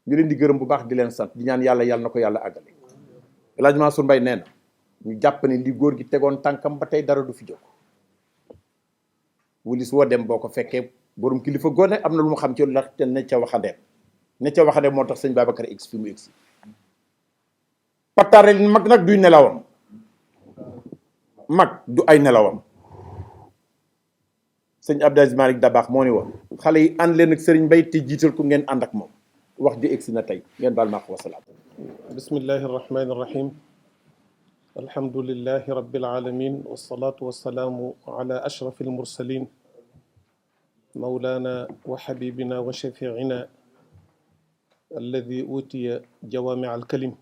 ñu leen di gërëm bu baax di leen sant di ñaan yàlla na ko yàlla àggale. El Hadj Mansour Mbaye nee na ñu jàpp ne li góor gi tegoon tànkam ba tey dara du fi jóg wulis woo dem boo ko fekkee borom kilifa gone am na lu mu xam ci la te ne ca waxandeem moo tax sëñ Babacar x fi mu egsi pataare mag nag duy nelawam mag du ay nelawam. sëñ Abdou Aziz Malick Dabakh moo ni woon xale yi ànd leen ak sëriñ Mbaye te jiital ko ngeen ànd ak moom wax ji egsi na tey ngeen baal ma ko wasalaam. bismillahi irrahmani irrahim alhamdulilahi rabbil alamin wassalatu wassalaamu ala ashraf almursalin mawlana wa habibina wa shafiina alladi utiya jawami alkalim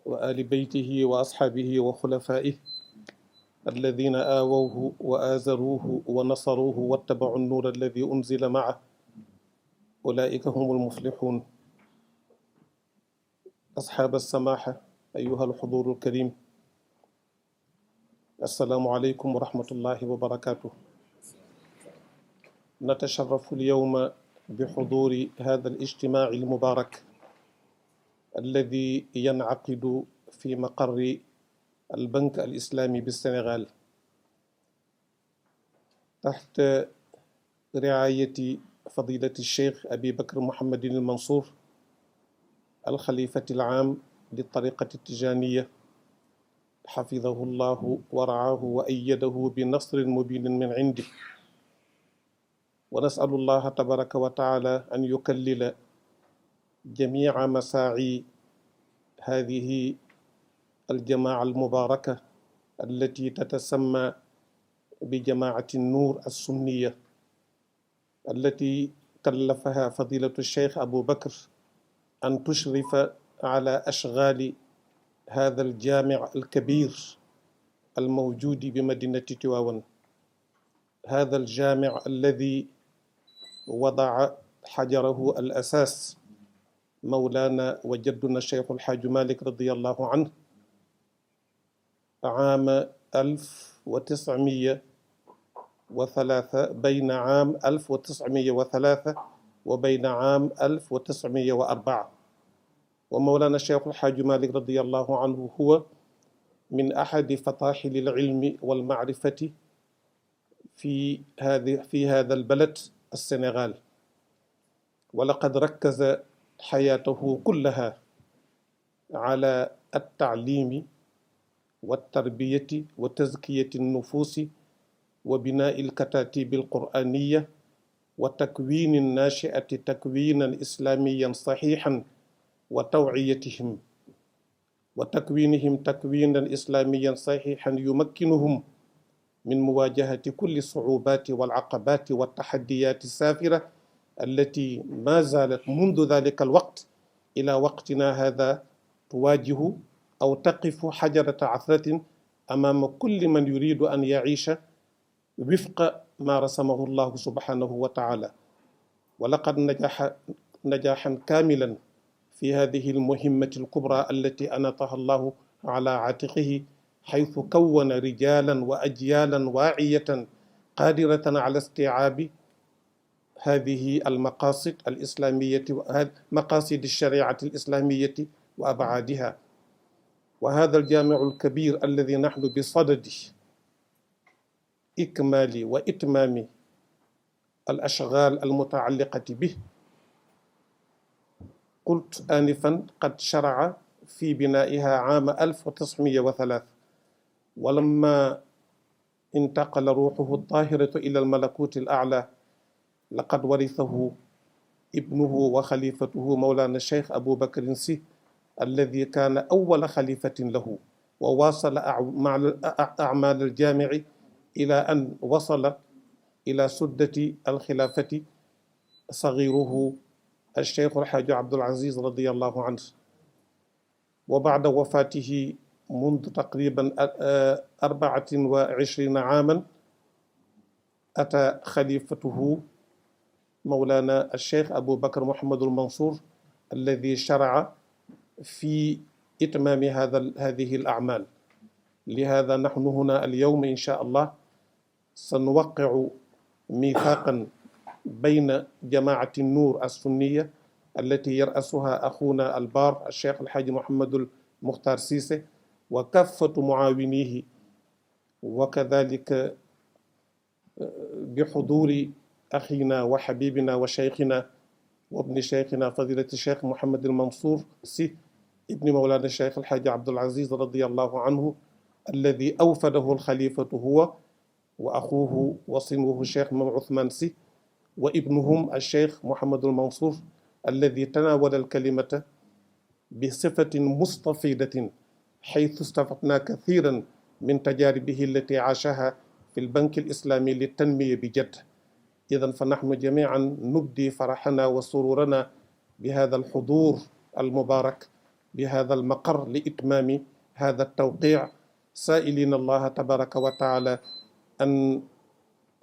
wa ali beytihi wa asxaabihi wa xulafaihi alladina aawawhu wa aazaruuhu wa nasaruuhu wattabau nnuur alladi unzila maah ulaika hum almuflixuun asxaab alsamaxa ayuha alxuduur alkarim assalaamu aleykum wa rahmatullahi wa barakatuh natasharafu alyawma bixuduuri hada alijtimaaci almubaarak alladi yancaqidu fi maqarri البنك الإسلامي بالسنغال تحت رعاية فضيلة الشيخ أبي بكر محمد المنصور الخليفة العام للطريقة التجانية حفظه الله ورعاه وأيده بنصر مبين من عنده ونسأل الله تبارك وتعالى أن يكلل جميع مساعي هذه الجماعة المباركة التي تتسمى بجماعة النور السنية التي كلفها فضيلة الشيخ أبو بكر أن تشرف على أشغال هذا الجامع الكبير الموجود بمدينة تواون. هذا الجامع الذي وضع حجره الأساس مولانا وجدنا الشيخ الحاج مالك رضي الله عنه عام 1903 بين عام 1903 وبين عام 1904. ومولانا الشيخ الحاج مالك رضي الله عنه هو من أحد فطاحل العلم والمعرفة في هذا البلد السنغال، ولقد ركز حياته كلها على التعليم والتربية وتزكية النفوس وبناء الكتاتيب القرآنية وتكوين الناشئة تكوينا إسلاميا صحيحا وتوعيتهم وتكوينهم تكوينا إسلاميا صحيحا يمكنهم من مواجهة كل الصعوبات والعقبات والتحديات السافرة التي ما زالت منذ ذلك الوقت إلى وقتنا هذا تواجه أو تقف حجرة عثرة أمام كل من يريد أن يعيش وفق ما رسمه الله سبحانه وتعالى. ولقد نجح نجاحا كاملا في هذه المهمة الكبرى التي أناطها الله على عاتقه، حيث كون رجالا وأجيالا واعية قادرة على استيعاب هذه المقاصد الإسلامية مقاصد الشريعة الإسلامية وأبعادها. وهذا الجامع الكبير الذي نحن بصدد إكمال وإتمام الأشغال المتعلقة به، قلت آنفا قد شرع في بنائها عام 1903، ولما انتقل روحه الطاهرة إلى الملكوت الأعلى لقد ورثه ابنه وخليفته مولانا الشيخ أبو بكر السي الذي كان أول خليفة له، وواصل أعمال الجامع إلى أن وصل إلى سدة الخلافة صغيره الشيخ الحاج عبد العزيز رضي الله عنه. وبعد وفاته منذ تقريبا 24 عاما أتى خليفته مولانا الشيخ أبو بكر محمد المنصور الذي شرع في إتمام هذه الأعمال. لهذا نحن هنا اليوم إن شاء الله سنوقع ميثاقا بين جماعة النور السنية التي يرأسها أخونا البار الشيخ الحاج محمد المختار سيسي وكافة معاونيه، وكذلك بحضور أخينا وحبيبنا وشيخنا وابن شيخنا فضيلة الشيخ محمد المنصور سي ابن مولانا الشيخ الحاج عبد العزيز رضي الله عنه الذي أوفده الخليفة هو وأخوه وصنوه الشيخ عثمان سي وابنهم الشيخ محمد المنصور الذي تناول الكلمة بصفة مستفيدة، حيث استفدنا كثيرا من تجاربه التي عاشها في البنك الإسلامي للتنمية بجد. إذن فنحن جميعا نبدي فرحنا وسرورنا بهذا الحضور المبارك بهذا المقر لإتمام هذا التوقيع، سائلين الله تبارك وتعالى أن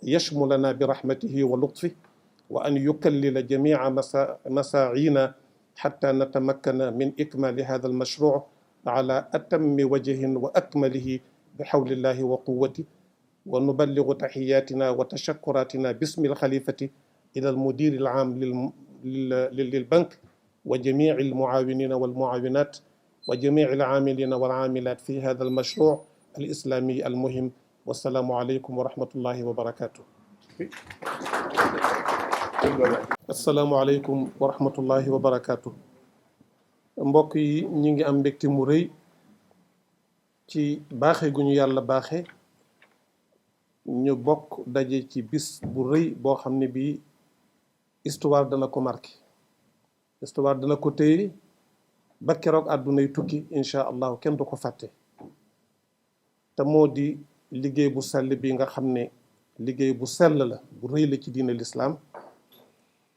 يشملنا برحمته ولطفه وأن يكلل جميع مساعينا حتى نتمكن من إكمال هذا المشروع على أتم وجه وأكمله بحول الله وقوته. ونبلغ تحياتنا وتشكراتنا باسم الخليفة إلى المدير العام للبنك وجميع المعاونين والمعاونات وجميع العاملين والعاملات في هذا المشروع الإسلامي المهم. والسلام عليكم ورحمة الله وبركاته. السلام عليكم ورحمة الله وبركاته. mbokk yi ñi ngi am mbégte mu rëy ci baaxe gu ñu yàlla baaxe ñu bokk daje ci bis bu rëy boo xam ne bii histoire dana ko marqué, histoire dana ko téye ba keroog àddunay tukki incha allahu kenn du ko fàtte. te moo di liggéey bu sell bi nga xam ne liggéey bu sell la bu rëy la ci diine lislaam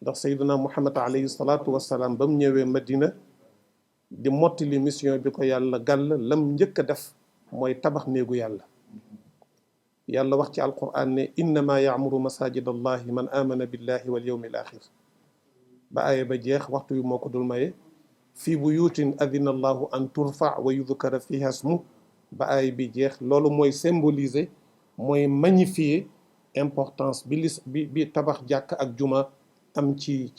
ndax Seydina Muhammad alayhi salaatu wassalaam ba mu ñëwee Madina di mottali mission bi ko yàlla gàll lam njëkk a def mooy tabax néegu yàlla. yàlla wax ci alquran ne innama yaamuru masajid allahi man amana billahi wal yawmil axir ba aaya ba jeex waxtu wi moo ko dul maye fii buyutin adina allahu an turfa wa yudkara fiha smu ba aaya bi jeex. loolu mooy symboliser mooy magnifier importance bi tabax jàkk ak juma am ci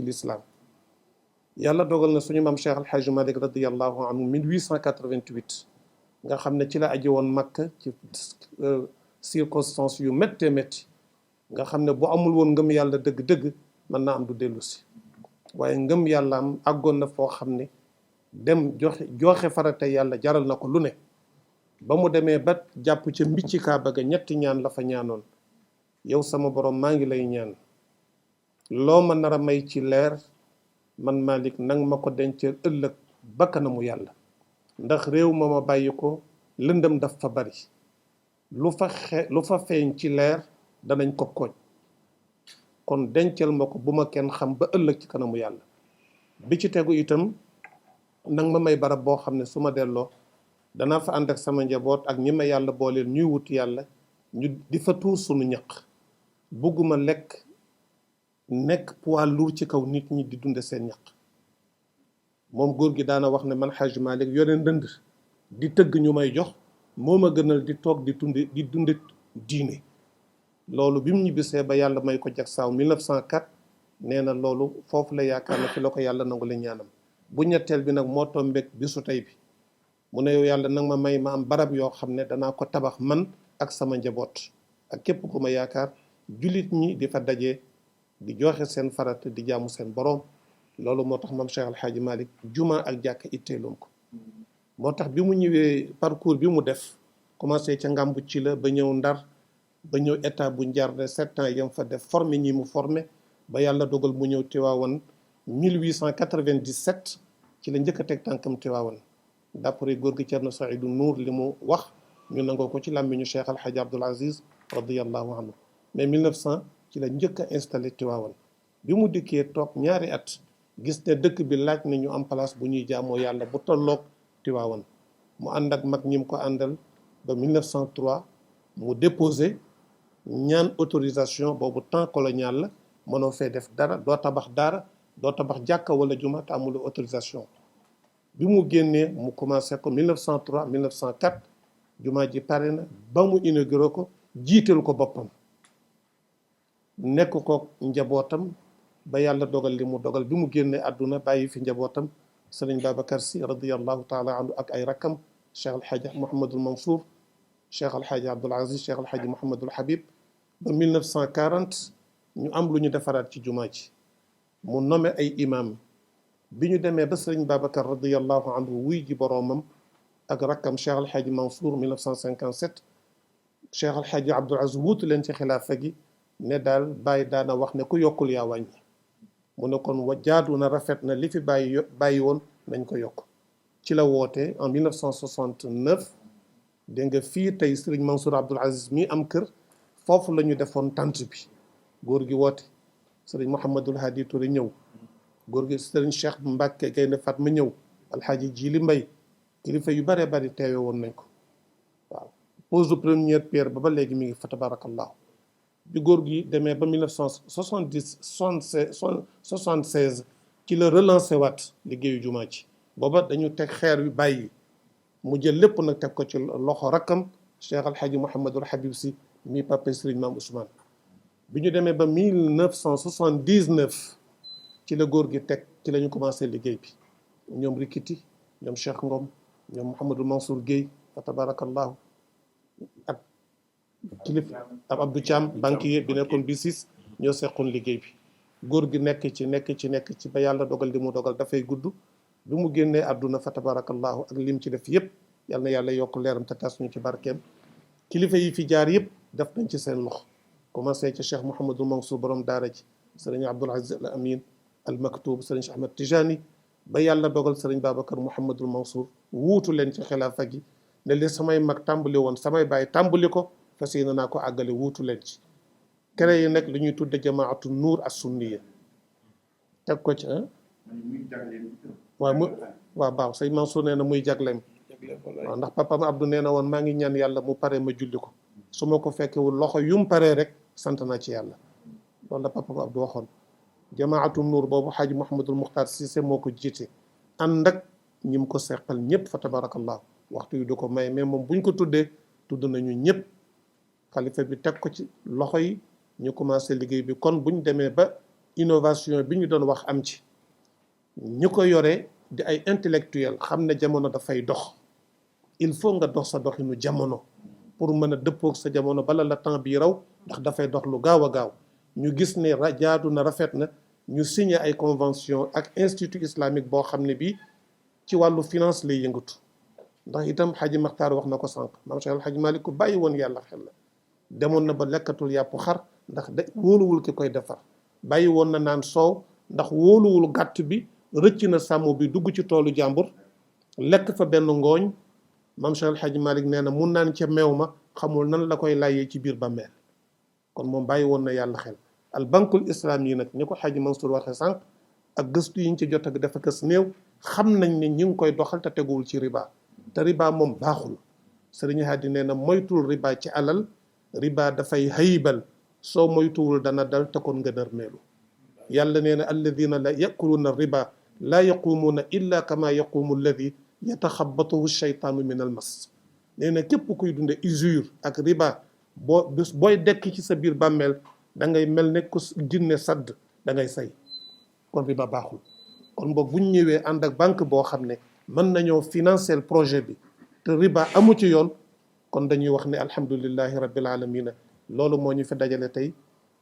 l'islam. yàlla dogal na suñu maam Cheikh Al Hadj Malick radiyallahu anhu 1888 nga xam ne ci la aji woon Makka ci circonstances yu méttee métti nga xam ne bu amul woon ngëm yàlla dëgg-dëgg mën naa am du dellu si waaye ngëm yàlla am àggoon na foo xam ne dem joxe farata yàlla jaral na ko lu ne. ba mu demee ba jàpp ca mbicci Kaaba ga ñetti ñaan la fa ñaanoon. yow sama borom maa ngi lay ñaan loo ma nar a may ci leer man Malick nang ma ko dencal ëllëg ba kanamu yàlla ndax réew ma bàyyi ko lëndëm daf fa bari lu fa feeñ ci leer danañ ko kooj kon dencal ma ko bu ma kenn xam ba ëllëg ci kanamu yàlla. bi ci tegu itam nang ma may barab boo xam ne su ma delloo danaa fa ànd ak sama njaboot ak ñi ma yàlla booleel ñuy wut yàlla ñu di fa tuur sunu ñaq. bugguma nekk poids lourd ci kaw nit ñi di dunde seen ñaq. moom góor gi daana wax ne man Hadj Malick yore ndënd di tëgg ñu may jox moo ma gënal di toog di dunde diine. loolu bi mu ñibbisee ba yàlla may ko jag saaw 1904 nee na loolu foofu la yaakaar na fi la ko yàlla nangu la ñaanam. bu ñetteel bi nag moo tombeek bisu tey bi mu ne yow yàlla nag ma may ma am barab yoo xam ne danaa ko tabax man ak sama njaboot ak képp ku ma yaakaar jullit ñi di fa daje di joxe seen farata di jaamu seen borom. loolu moo tax maam Cheikh Al Hadj Malick juma ak jàkka itteeloon ko. moo tax bi mu ñëwee parcours bi mu def commencé ca Ngambu ci la ba ñëw Ndar ba ñëw état bu Njarde 7 ans yam fa def formé ñi mu formé ba yàlla dogal mu ñëw Tiwaawan 1897 ci la njëkk a teg tànkam Tiwaawan d'après góor gi Thierno Saïdou Nour li mu wax ñu nangoo ko ci làmmiñu Cheikh Al Hadj Abdoul Aziz radiyallahu anhu mais 1900 ci la njëkk a installé Tiwaawan. bi mu dikkee toog ñaari at gis ne dëkk bi laaj na ñu am place bu ñuy jaamoo yàlla bu tolloog Tiwaawan mu ànd ak mag ñi mu ko àndal ba 1903 mu déposé ñaan autorisation boobu temps colonial la mënoo fee def dara doo tabax dara doo tabax jàkka wala juma te amul autorisation. bi mu génnee mu commencé ko 1903 1904 juma ji pare na ba mu inauguré ko jiital ko boppam nekk ko njabootam ba yàlla dogal li mu dogal. bi mu génnee àdduna bàyyi fi njabootam sëriñ Babacar Sy radiyallahu taala anhu ak ay rakkam Cheikh Al Hadj Mouhamadul Mansour Cheikh Al Hadj Abdoul Aziz Cheikh Al Hadj Mouhamadul Habib ba 1940 ñu am lu ñu defaraat ci jumaa ji mu nommé ay imam. bi ñu demee ba sëriñ Babacar radiyallahu anhu wuy ji boroomam ak rakkam Cheikh Al Hadj Mansour 1957 Cheikh Al Hadj Abdoul Aziz wuutu leen ci xilaafa gi ne daal bàyyi daana wax ne ku yokkul yaa wàññi. mu ne kon jaadu na rafet na li fi bàyyi woon nañ ko yokk. ci la woote en 1969 dégg nga fii tey sëriñ Mansour Abdoul Aziz mi am kër foofu la ñu defoon tant bi góor gi woote sëriñ Mouhamadul Hadi Touré ñëw góor gi sëriñ Cheikh Mbacke Gaynde Fatma ñëw alxaaji Jili Mbay kilifa yu bare bari teewe woon nañ ko waaw. pose de première pierre ba léegi mi ngi fa tabarakallahu. bi góor gi demee ba 1976 ci la relancé waat liggéeyu jumaa ci booba dañu teg xeer wi bàyyi mu jël lépp nag teg ko ci loxo rakkam Cheikh Al Hadj Mouhamadul Habib Sy mi papa Serigne Mame Ousmane. bi ñu demee ba 1979 ci la góor gi teg ci la ñu commencé liggéey bi ñoom Rikiti ñoom Cheikh Ngom ñoom Mouhamadul Mansour Guèye fa tabarakallahu ak kilifa ab Abdou Thiam banquier bi nekkoon B6 ñoo seqoon liggéey bi. góor gi nekk ci ba yàlla dogal li mu dogal dafay gudd. bi mu génnee àdduna fa tabarakallahu ak lim ci def yëpp yal na yàlla yokk leeram te tas ñu ci barkeem. kilifa yi fi jaar yëpp def nañ ci seen loxo commencé ci Cheikh Mouhamadul Mansour borom daara ji sëriñ Abdoul Aziz Al Amin Al Maktoub sëriñ Cheikh Ahmed Tijani ba yàlla dogal sëriñ Babacar Mouhamadul Mansour wuutu leen ci xilaafa gi ne li samay mag tàmbali woon samay baay tàmbali ko fas yéene naa ko àggale wuutu leen ci. créé nag li ñuy tudde jamaatu nuur as sunniya teg ko ci waaw waaw baax sëñ Mansour nee na muy jagleem waaw ndax papam Abdou nee na woon maa ngi ñaan yàlla mu pare ma julli ko su ma ko fekkewul loxo yum paree rek sant naa ci yàlla loolu la papam Abdou waxoon jamaatu nuur boobu xaaji Mouhamadul Muxtaar Cissé moo ko jiite ànd ak ñi mu ko seqal ñëpp fa tabarakallah waxtu yu du ko may mais moom buñ ko tuddee tudd nañu ñëpp xalifa bi teg ko ci loxo yi ñu commencé liggéey bi kon buñ demee ba innovation bi ñu doon wax am ci ñu ko yore di ay intellectuel xam ne jamono dafay dox il faut nga dox sa doxinu jamono pour mën a dëppoog sa jamono bala la temps bii raw ndax dafay dox lu gaaw a gaaw ñu gis ne jaadu na rafet na ñu signé ay convention ak institut islamique boo xam ne bii ci wàllu finance lay yëngatu ndax itam xaji Maxtaar wax na ko sànq maam Cheikh Alxaji Malik ku bàyyi woon yàlla xel la demoon na ba lekkatul yàpp xar ndax de wóoluwul ki koy defar bàyyi woon na naan soow ndax wóoluwul gàtt bi rëcc na sàmm bi dugg ci toolu jàmbur lekk fa benn ngooñ maam Cheikh Alxaji Malik nee na mun naan ca meew ma xamul nan la koy layee ci biir bàmmeel kon moom bàyyi woon na yàlla xel al bankul islam yi nag ni ko xaji Mansour waxee sànq ak gëstu yi ñu ci jot ak dafa kës néew xam nañ ne ñi ngi koy doxal te teguwul ci riba te riba moom baaxul sëriñ Hadi nee na moytul riba ci alal riba dafay haybal soo moytuwul dana dal te kon nga nërmeelu yàlla nee na alladina la yakuluuna riba laa yaqumuuna illa kama yaqumu alladi yataxabatuhu shaytaanu min al mas nee na képp kuy dunde usure ak riba booy dekk ci sa biir bàmmeel da ngay mel ne ku jinne sadd da ngay say kon riba baaxul kon boog buñ ñëwee ànd ak banque boo xam ne mën nañoo financer projet bi te riba amu ci yoon kon dañuy wax ne alhamdulillahi rabbil alamina loolu moo ñu fi dajale tey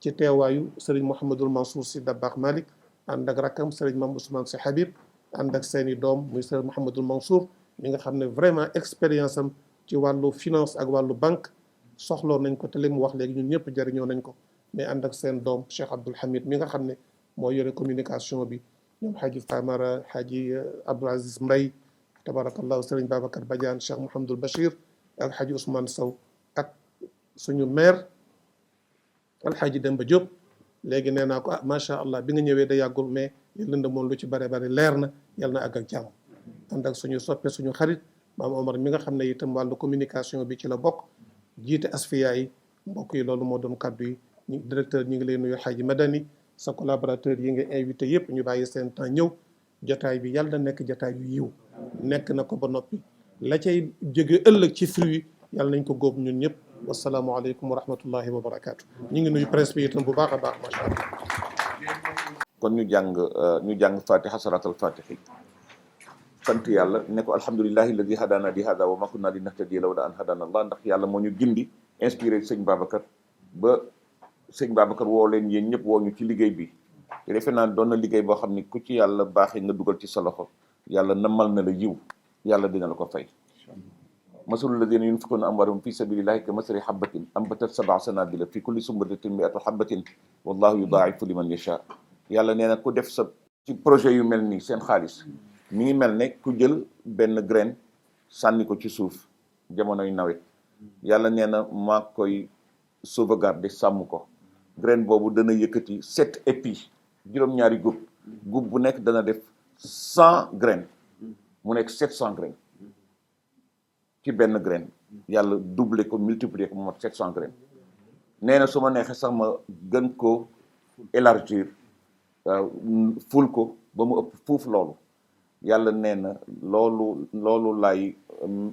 ci teewaayu sëriñ Mouhamadul Mansour Sy Dabakh Malick ànd ak rakkam sëriñ Mame Ousmane Sy Habib ànd ak seeni doom muy sëriñ Mouhamadul Mansour mi nga xam ne vraiment expérience am ci wàllu finance ak wàllu banque soxloo nañ ko te li mu wax léegi ñun ñëpp jëriñoo nañ ko mais ànd ak seen doom Cheikh Abdoul Hamid mi nga xam ne moo yore communication bi ñoom xaaji Famara xaaji Abdoul Aziz Mbay tabarakallahu sëriñ Babacar Badiane Cheikh Mouhamadul Bachir ak xaaji Ousmane Sow ak suñu maire alxaaji Demba Diop léegi nee naa ko macha allah bi nga ñëwee da yàggul mais lënd moom lu ci bare bare leer na yal na àgg ak jàmm ànd ak suñu soppe suñu xarit maam Omar mi nga xam ne itam wàllu communication bi ci la bokk jiite asfiya yi mbokk yi loolu moo doon kaddu yi directeur ñi ngi lay nuyu xaaji Madani sa collaborateur yi nga invité yëpp ñu bàyyi seen temps ñëw jotaay bi yàlla na nekk jotaay yu yiw nekk na ko ba noppi la cay jóge ëllëg ci fruit yàlla nañ ko góob ñun ñëpp wasalaamualeykum wa rahmatullahi wa barakaatu. ñu ngi nuyu presse bi itam bu baax a baax macha allah. kon ñu jàng fatiha salatul fatihi sant yàlla ne ko alhamdulillahi alladi hadana li hada wa ma kunna linahtadiya lawla an hadana allah ndax yàlla moo ñu gindi inspiré sëñ Babacar ba sëñ Babacar woo leen yéen ñëpp woo ñu ci liggéey bi te defe naa doon na liggéey boo xam ni ku ci yàlla baaxee nga dugal ci sa loxo yàlla namal na la yiw yàlla dina la ko fay. masalul ladina yunfiquna amwalahum fi sabilillahi ka masali habbatin ambatat sab'a sanabila fi kulli sumratin mi'atu habbatin wallahu yudaa'ifu liman yasha. yàlla nee na ku def sa ci projet yu mel nii seen xaalis mi ngi mel ne ku jël benn graine sànni ko ci suuf jamonoy nawet yàlla nee na maa koy sauvegarder sàmm ko graine boobu dana yëkkati 7 épis juróom-ñaari gub bu nekk dana def 100 graines mu nekk 700 graines ci benn graine yàlla doubler ko multiplier ko mu mat 700 graines nee na su ma neexee sax ma gën ko élargir ful ko ba mu ëpp fuuf loolu yàlla nee na loolu lay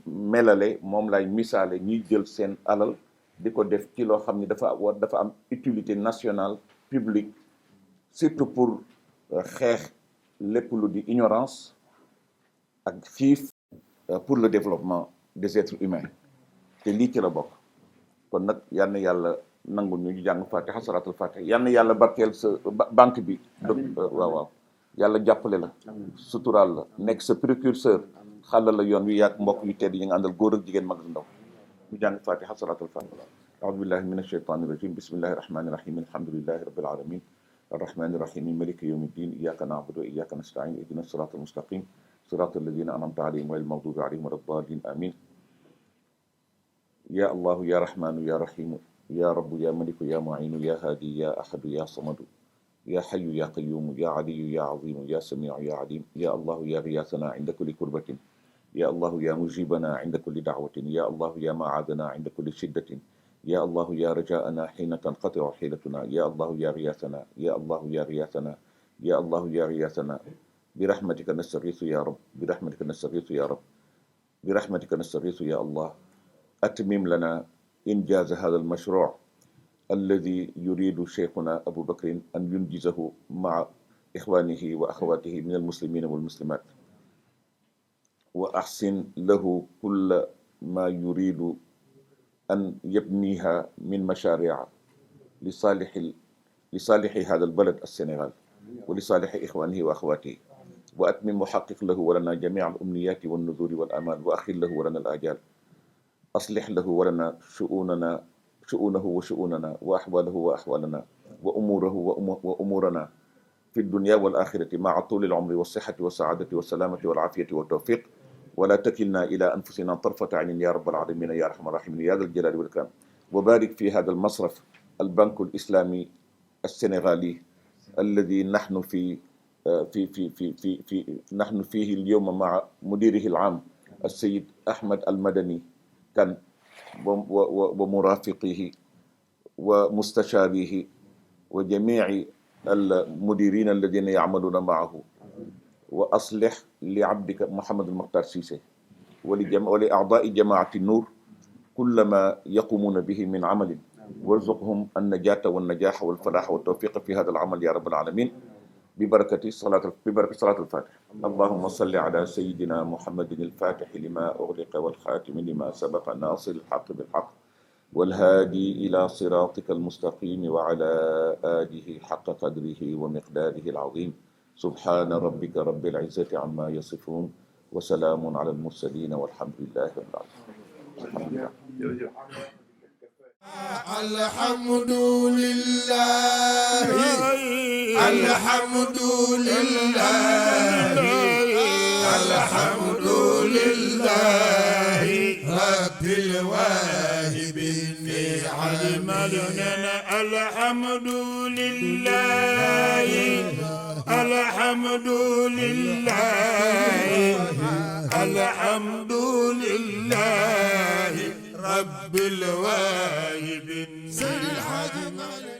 melale moom lay misaale ñiy jël seen alal di ko def ci loo xam ni dafa am utilité nationale publique surtout pour xeex lépp lu di ignorance ak xiif pour le développement des êtres humains te lii ci la bokk kon nag yal na yàlla nangul ñu jàng fatiha salatul fatiha yal na yàlla barkeel sa banque bi waaw yàlla jàppale la suturaal la nekk sa précurseur xàllal la yoon wi yaag mbokk yu tedd yi nga àndal góor ak jigéen mag ak ndaw ñu jàng fatiha salatul fatiha a'udhu billahi minash shaitanir rajim bismillahir rahmanir rahim alhamdulillahi rabbil alamin arrahmanir rahim maliki yawmiddin iyyaka na'budu wa iyyaka nasta'in ihdinas siratal mustaqim siratal ladzina an'amta alayhim ghayril maghdubi alayhim waladdallin amin ya allah ya rahmanu ya rahim ya rabbu ya maliku ya mu'inu ya hadi ya ahadu ya samadu يا حي يا قيوم يا علي يا عظيم يا سميع يا عليم يا الله يا غياثنا عند كل كربة يا الله يا مجيبنا عند كل دعوة يا الله يا معاذنا عند كل شدة يا الله يا رجاءنا حين تنقطع حيلتنا يا الله يا غياثنا يا الله يا غياثنا يا الله يا غياثنا برحمتك نستغيث يا رب برحمتك نستغيث يا رب برحمتك نستغيث يا الله أتمم لنا إنجاز هذا المشروع الذي يريد شيخنا أبو بكر أن ينجزه مع إخوانه وأخواته من المسلمين والمسلمات وأحسن له كل ما يريد أن يبنيها من مشاريع لصالح هذا البلد السنغال ولصالح إخوانه وأخواته وأتمم محقق له ولنا جميع الأمنيات والنذور والآمال وأخل له ولنا الآجال أصلح له ولنا شؤونه وشؤوننا وأحواله وأحوالنا وأموره وأمورنا في الدنيا والآخرة مع طول العمر والصحة والسعادة والسلامة والعافية والتوفيق ولا تكلنا إلى أنفسنا طرفة عين يا رب العالمين يا أرحم الراحمين يا ذا الجلال والإكرام وبارك في هذا المصرف البنك الإسلامي السنغالي الذي نحن نحن فيه اليوم مع مديره العام السيد أحمد المدني كان ومرافقيه ومستشاريه وجميع المديرين الذين يعملون معه وأصلح لعبدك محمد المختار سيسي ولأعضاء جماعة النور كل ما يقومون به من عمل وارزقهم النجاة والنجاح والفلاح والتوفيق في هذا العمل يا رب العالمين ببركة صلاة الفاتح. اللهم صل على سيدنا محمد الفاتح لما أغلق والخاتم لما سبق ناصر الحق بالحق والهادي إلى صراطك المستقيم وعلى آله حق قدره ومقداره العظيم سبحان ربك رب العزة عما يصفون وسلام على المرسلين والحمد لله رب العالمين. الحمد لله الحمد لله الحمد لله رب الواهب النعم الحمد لله الحمد لله الحمد لله رب الواهب سيد الحاج مالك